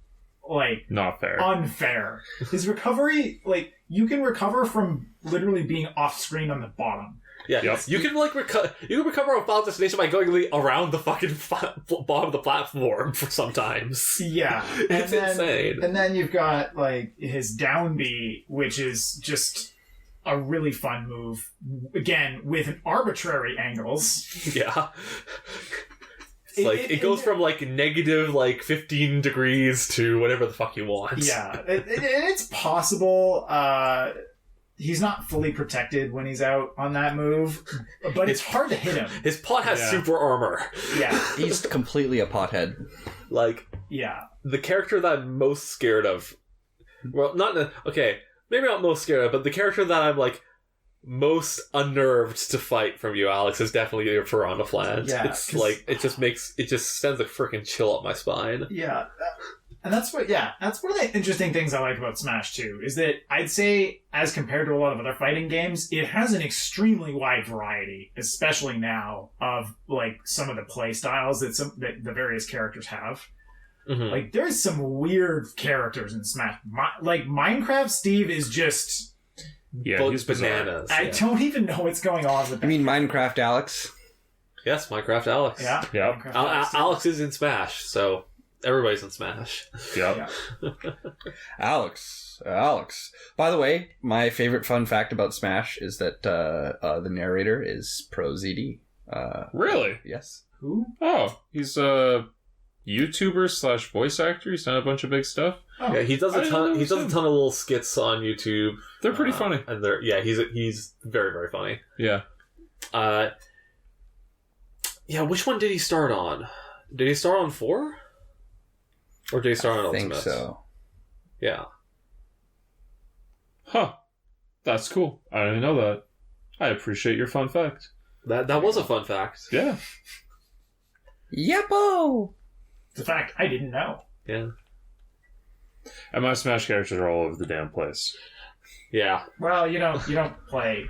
like Not fair. unfair. His recovery, like, you can recover from literally being off screen on the bottom. Yeah, Yep. you can recover a Final Destination by going around the fucking bottom of the platform for sometimes. Yeah, It's insane. And then you've got like his down B, which is just a really fun move. Again, with an arbitrary angles. Yeah. It goes from like negative 15 degrees to whatever the fuck you want. Yeah, it's possible. He's not fully protected when he's out on that move, but it's hard to hit him. His pot has super armor. Yeah, He's completely a pothead. yeah. The character that I'm most scared of, well, maybe not most scared of, but the character that I'm most unnerved to fight from you, Alex, is definitely your Piranha Plant. Yeah, it's like it just sends a freaking chill up my spine. Yeah. And that's one of the interesting things I like about Smash 2, is that I'd say, as compared to a lot of other fighting games, it has an extremely wide variety, especially now, of like some of the play styles that the various characters have. Mm-hmm. Like, there's some weird characters in Smash. Like, Minecraft Steve is just... Yeah, he's bananas. I don't even know what's going on with that. You mean Minecraft Alex? Yes, Minecraft Alex. Yeah. Yep. Minecraft Alex. Alex is in Smash, so everybody's in Smash. Yep. Yeah. Alex. By the way, my favorite fun fact about Smash is that the narrator is Pro ZD. Really? Yes. Who? Oh, he's a YouTuber / voice actor. He's done a bunch of big stuff. Oh. Yeah, he does I a didn't ton. know He it was does a him. ton of little skits on YouTube. They're pretty funny. And he's very, very funny. Yeah. Yeah. Which one did he start on? Did he start on 4? Or did he start on I think Ultimate? so. Yeah. Huh. That's cool. I didn't know that. I appreciate your fun fact. That was a fun fact. Yeah. Yeppo! It's a fact I didn't know. Yeah. And my Smash characters are all over the damn place. Yeah. Well, you don't play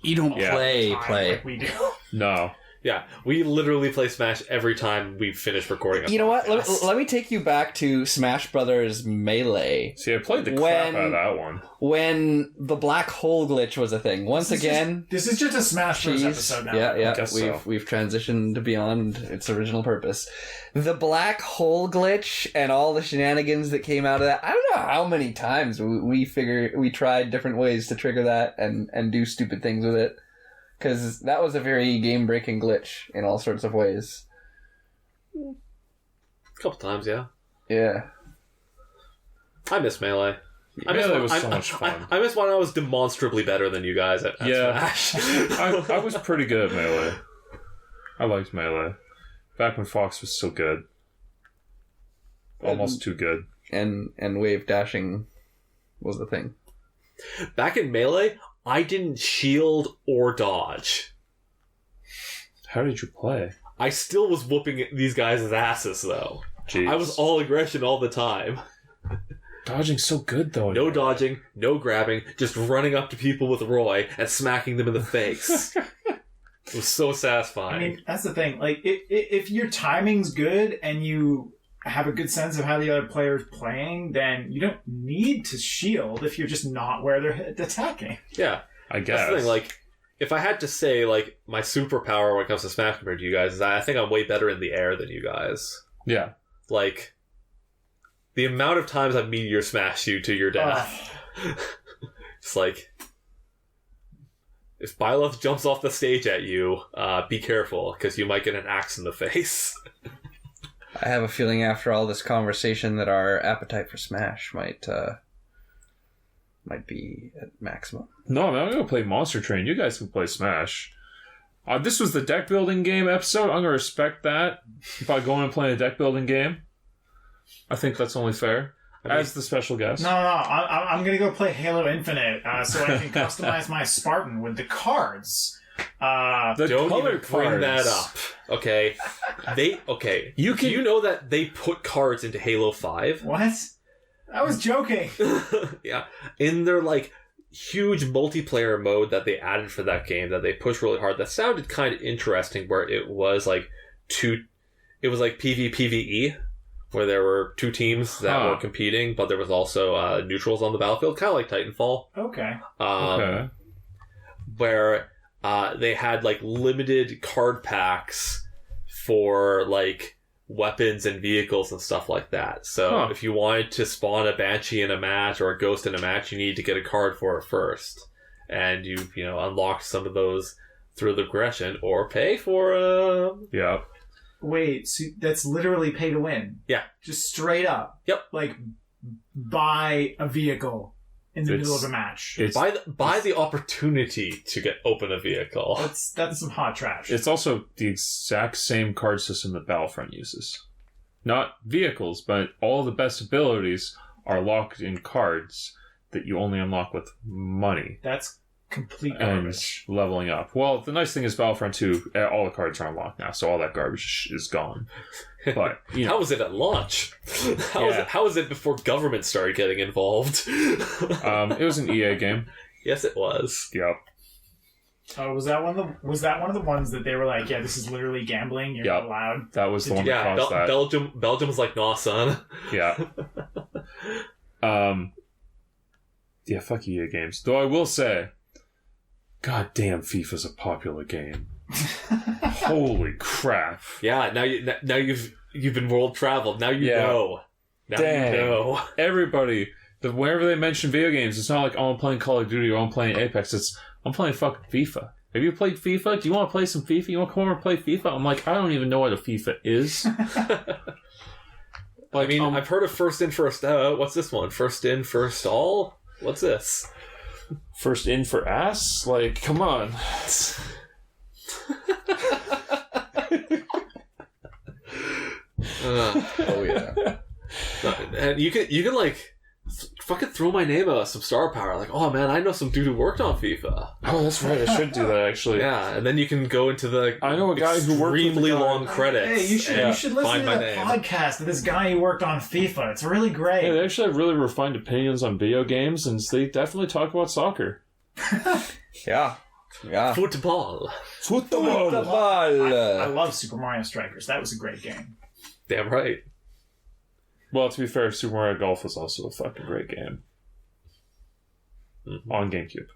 You don't Yeah. play. like we do. No. Yeah. We literally play Smash every time we finish recording a You know what? podcast. Let me take you back to Smash Brothers Melee. See, I played the When- crap out of that one. When the black hole glitch was a thing. Once again, This is just a Smash Bros. Jeez. episode now. Yeah. Guess We've so. we've transitioned beyond its original purpose. The black hole glitch and all the shenanigans that came out of that. I don't know how many times we tried different ways to trigger that and do stupid things with it, because that was a very game breaking glitch in all sorts of ways. A couple times, yeah. Yeah. I miss Melee. Melee was so much fun. I miss when I was demonstrably better than you guys at Yeah. Smash. I was pretty good at Melee. I liked Melee. Back when Fox was so good. Almost too good. And wave dashing was the thing. Back in Melee, I didn't shield or dodge. How did you play? I still was whooping these guys' asses, though. Jeez. I was all aggression all the time. Dodging's so good, though. No dodging, no grabbing, just running up to people with Roy and smacking them in the face. It was so satisfying. I mean, that's the thing. Like, if your timing's good and you have a good sense of how the other player's playing, then you don't need to shield if you're just not where they're attacking. yeah. I guess. That's the thing, like, if I had to say, like, my superpower when it comes to Smash compared to you guys is I think I'm way better in the air than you guys. Yeah. Like, the amount of times I've Meteor Smashed you to your death. It's like, if Byleth jumps off the stage at you, be careful, because you might get an axe in the face. I have a feeling after all this conversation that our appetite for Smash might be at maximum. No, man, I'm going to play Monster Train. You guys can play Smash. This was the deck building game episode. I'm going to respect that by going and playing a deck building game. I think that's only fair. As the special guest. No. I'm going to go play Halo Infinite so I can customize my Spartan with the cards. The Don't color even bring cards. that up. Okay. You can- Do you know that they put cards into Halo 5? What? I was joking. Yeah. In their, like, huge multiplayer mode that they added for that game that they pushed really hard, that sounded kind of interesting, where it was like PvPvE, where there were two teams that were competing, but there was also neutrals on the battlefield, kind of like Titanfall. Okay. Okay. Where they had like limited card packs for like weapons and vehicles and stuff like that. So if you wanted to spawn a Banshee in a match or a Ghost in a match, you need to get a card for it first. And you unlock some of those through the progression or pay for them. Yeah. Wait, so that's literally pay to win? Yeah. Just straight up? Yep. Like, buy a vehicle in the middle of a match. Buy the opportunity to open a vehicle. That's some hot trash. It's also the exact same card system that Battlefront uses. Not vehicles, but all the best abilities are locked in cards that you only unlock with money. That's Complete and garbage. leveling up. Well, the nice thing is Battlefront 2, all the cards are unlocked now, so all that garbage is gone. But How was it at launch? How was it before government started getting involved? it was an EA game. Yes, it was. Yep. Oh, was that one of the ones that they were like, yeah, this is literally gambling. You're not allowed. That was the one that caused that. Belgium was like, nah, son. Yeah. Yeah, fuck EA games. Though I will say, god damn, FIFA's a popular game. Holy crap. Yeah, now you've been world traveled. Now you know. Now Dang. you know. Everybody, whenever they mention video games, it's not like, oh, I'm playing Call of Duty or I'm playing Apex. It's, I'm playing fucking FIFA. Have you played FIFA? Do you want to play some FIFA? You want to come over and play FIFA? I'm like, I don't even know what a FIFA is. I mean, I've heard of first in, first out. What's this one? First in, first all? What's this? First in for ass? Like, come on. Oh yeah. And you can like fucking throw my name out some star power. Like, oh man, I know some dude who worked on FIFA. Oh, that's right. I should do that actually. Yeah, and then you can go into the I know a guy who worked with extremely the guy. long credits. Hey, you should listen find to my the name. podcast of this guy who worked on FIFA. It's really great. Yeah, they actually have really refined opinions on video games, and they definitely talk about soccer. Yeah. Football. I love Super Mario Strikers. That was a great game. Damn right. Well, to be fair, Super Mario Golf was also a fucking great game. Mm-hmm. On GameCube.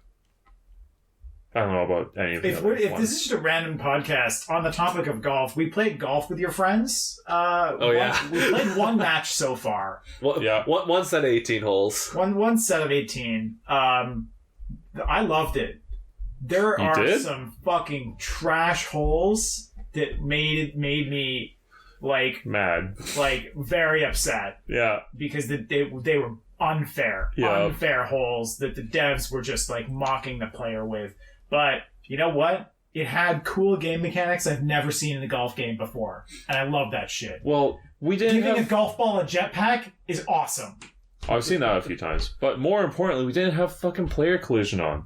I don't know about any of the other If ones. this is just a random podcast on the topic of golf, we played golf with your friends. Yeah. We played one match so far. Well, Yeah. One set of 18 holes. One set of 18. I loved it. There You are did? some fucking trash holes that made me like very upset Yeah. because they were unfair holes that the devs were just like mocking the player with. But you know what? It had cool game mechanics I've never seen in a golf game before, and I love that shit. Well, we didn't Giving a have... golf ball a jetpack is awesome. I've seen that a few times. But more importantly, we didn't have fucking player collision on.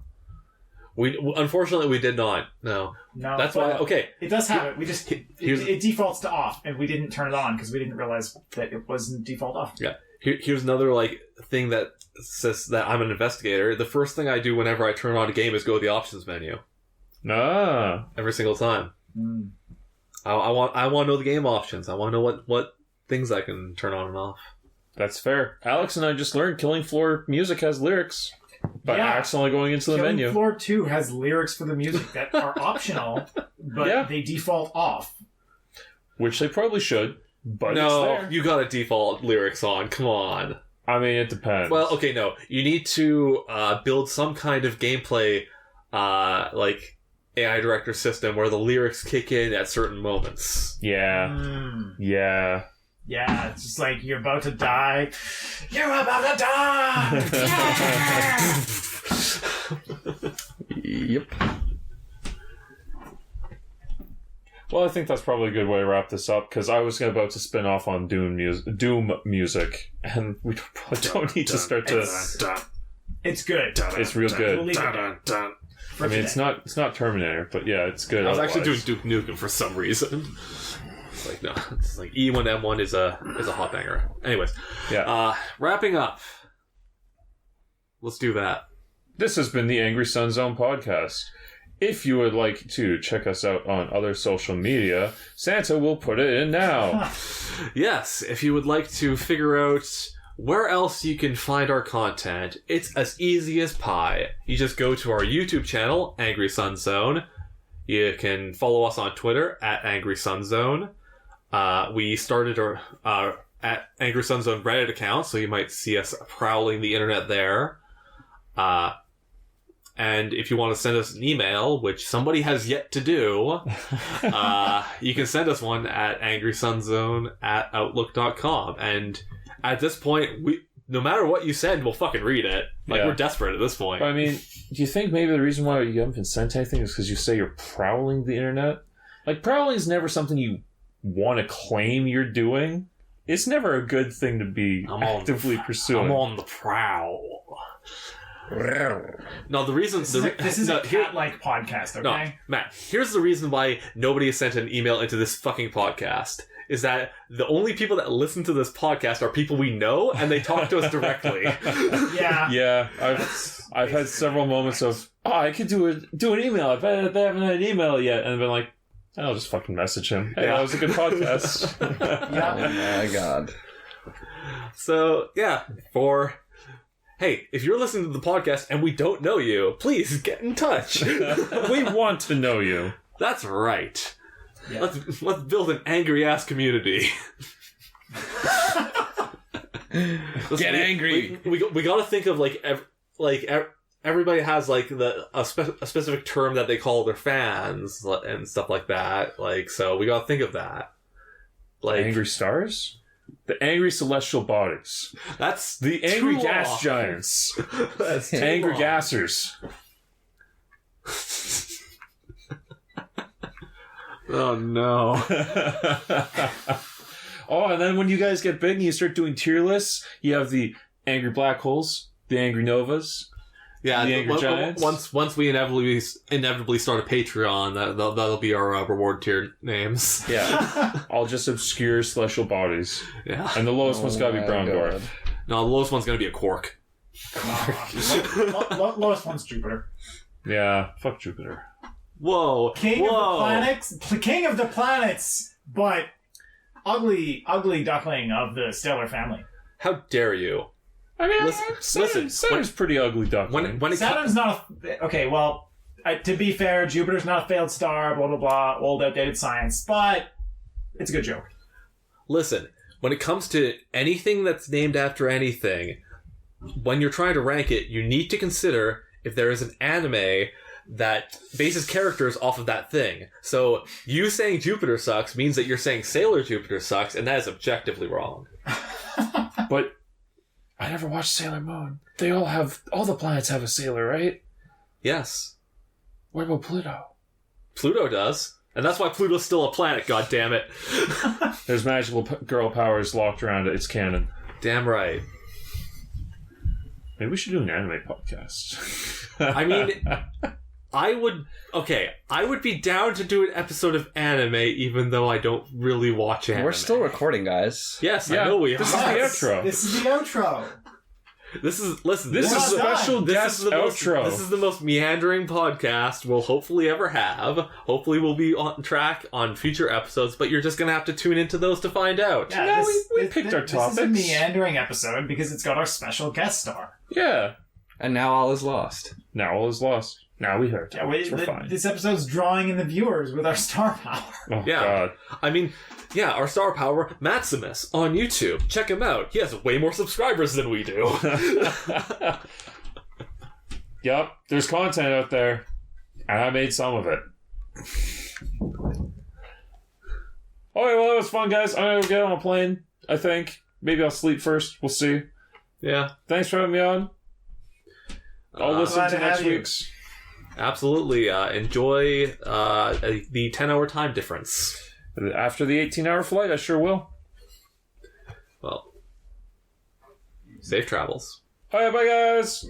Unfortunately, we did not. No. No, That's why. Okay. It does have it. We just Here's- it defaults to off, and we didn't turn it on because we didn't realize that it wasn't default off. Yeah. Here's another like thing that says that I'm an investigator. The first thing I do whenever I turn on a game is go to the options menu. Ah. Every single time. Mm. I want to know the game options. I want to know what things I can turn on and off. That's fair. Alex and I just learned Killing Floor music has lyrics. By Yeah. accidentally going into the Killing menu. Floor 2 has lyrics for the music that are optional, but Yeah. they default off. Which they probably should. But it's No, there. you got to default lyrics on. Come on. I mean, it depends. Well, okay, no. You need to build some kind of gameplay, like AI director system where the lyrics kick in at certain moments. Yeah. Mm. Yeah. Yeah, it's just like you're about to die. You're about to die! Yeah! Yep. Well, I think that's probably a good way to wrap this up, because I was about to spin off on Doom music, and we probably don't need to start to... It's good. It's real good. Believe it. I mean, it's not Terminator, but yeah, it's good. I was actually doing otherwise. Duke Nukem for some reason. It's like, no, it's like E1M1 is a hot banger. Anyways, Yeah. wrapping up. Let's do that. This has been the Angry Sun Zone podcast. If you would like to check us out on other social media, Santa will put it in now. Yes, if you would like to figure out where else you can find our content, it's as easy as pie. You just go to our YouTube channel, Angry Sun Zone. You can follow us on Twitter at Angry Sun Zone. We started our at Angry Sun Zone Reddit account, so you might see us prowling the internet there. And if you want to send us an email, which somebody has yet to do, you can send us one at angrysunzone@outlook.com. And at this point, no matter what you send, we'll fucking read it. Like, Yeah. we're desperate at this point. I mean, do you think maybe the reason why you haven't been sent anything is because you say you're prowling the internet? Like, prowling is never something you want to claim you're doing. It's never a good thing to be actively pursuing. I'm on the prowl. No, the reason... This is a cat-like podcast, okay? No, Matt, here's the reason why nobody has sent an email into this fucking podcast. Is that the only people that listen to this podcast are people we know, and they talk to us directly. Yeah. Yeah, I've had several moments of, I could do an email. I bet they haven't had an email yet. And I've been like, I'll just fucking message him. Hey, that was a good podcast. Yeah. Oh my god. So, yeah, hey, if you're listening to the podcast and we don't know you, please get in touch. We want to know you. That's right. Yeah. Let's build an angry ass community. Get angry. We got to think of everybody has like a specific term that they call their fans and stuff like that. Like, so we got to think of that. Like Angry stars? The angry celestial bodies. That's The angry too gas long. giants. That's too Angry long. gassers. Oh no. Oh, and then when you guys get big and you start doing tier lists, you have the angry black holes, the angry novas. Yeah, The Angry Giants? Once we inevitably start a Patreon, that'll be our reward tier names. Yeah. All just obscure celestial bodies. Yeah. And the lowest one's gotta be my brown God. dwarf. No, the lowest one's gonna be a quark. Lowest one's Jupiter. Yeah, fuck Jupiter. Whoa. King of the planets, but ugly duckling of the stellar family. How dare you? I mean, Listen, Saturn's pretty ugly duckling. When it Saturn's not a... Okay, well, to be fair, Jupiter's not a failed star, blah, blah, blah, old, outdated science, but it's a good joke. Listen, when it comes to anything that's named after anything, when you're trying to rank it, you need to consider if there is an anime that bases characters off of that thing. So, you saying Jupiter sucks means that you're saying Sailor Jupiter sucks, and that is objectively wrong. But I never watched Sailor Moon. All the planets have a sailor, right? Yes. What about Pluto? Pluto does. And that's why Pluto's still a planet, goddammit. There's magical girl powers locked around it. It's canon. Damn right. Maybe we should do an anime podcast. I mean, I would be down to do an episode of anime even though I don't really watch anime. We're still recording, guys. Yes, Yeah, I know we are. this is the outro. This is the outro. This is This is We're not special done. guest outro. This is the most meandering podcast we'll hopefully ever have. Hopefully we'll be on track on future episodes, but you're just going to have to tune into those to find out. Yeah, No, we picked our topics. This is a meandering episode because it's got our special guest star. Yeah. And now all is lost. Now all is lost. Now we heard. Yeah, We're fine. this episode's drawing in the viewers with our star power. Oh, Yeah. God. I mean, yeah, our star power, Mattsimus, on YouTube. Check him out. He has way more subscribers than we do. Yep. There's content out there. And I made some of it. Alright, well, that was fun, guys. I'm going to get on a plane, I think. Maybe I'll sleep first. We'll see. Yeah. Thanks for having me on. I'll listen glad to to next have you. week's. Absolutely. Enjoy the 10-hour time difference. After the 18-hour flight, I sure will. Well, safe travels. Alright, bye, guys.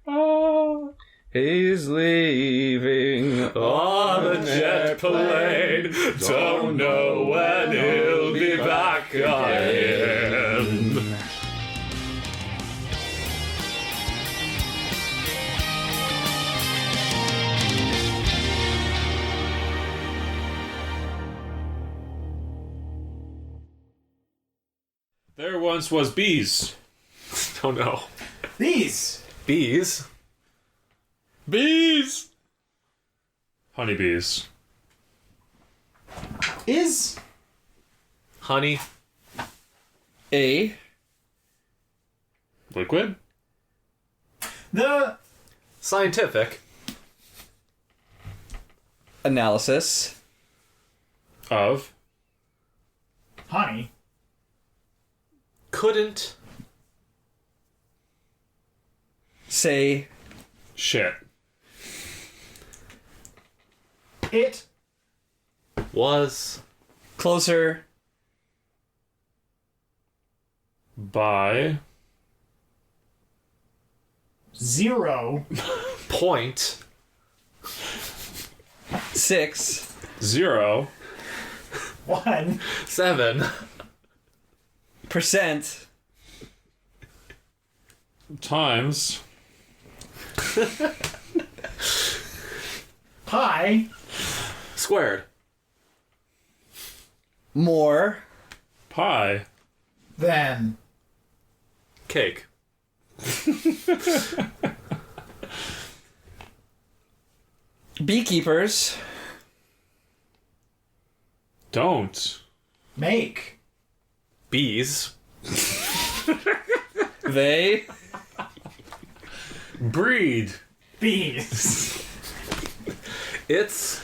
Oh. He's leaving On a jet plane, don't know when he'll be back again. There once was bees. Oh no. These Bees? Bees! Honeybees. is Honey? a Liquid? the Scientific? analysis Of? honey Couldn't say Shit. it was closer By? 0. Point. 6. 0. 1. 7. % Times. Pi. Squared. more Pie. Then. Cake. beekeepers Don't. Make. Bees. they Breed. Bees. It's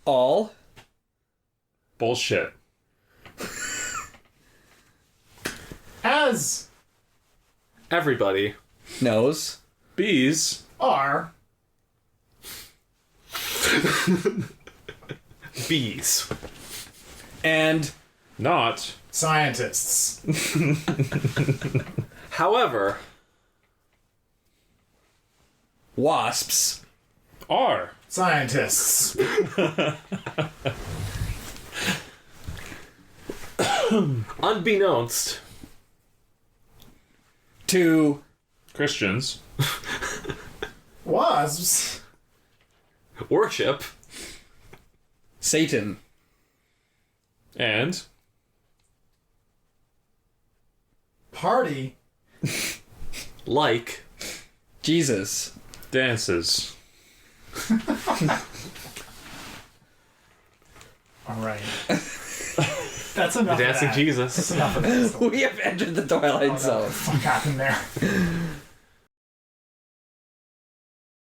all Bullshit. As. everybody. knows Bees. Are. Bees. and Not. Scientists. However, wasps Are. Scientists. unbeknownst to Christians. Wasps. worship Satan And. Party. like Jesus Dances. All right. That's enough. the dancing of that. Jesus. That's enough of this. we have entered the Twilight Oh, no. Zone. What happened there?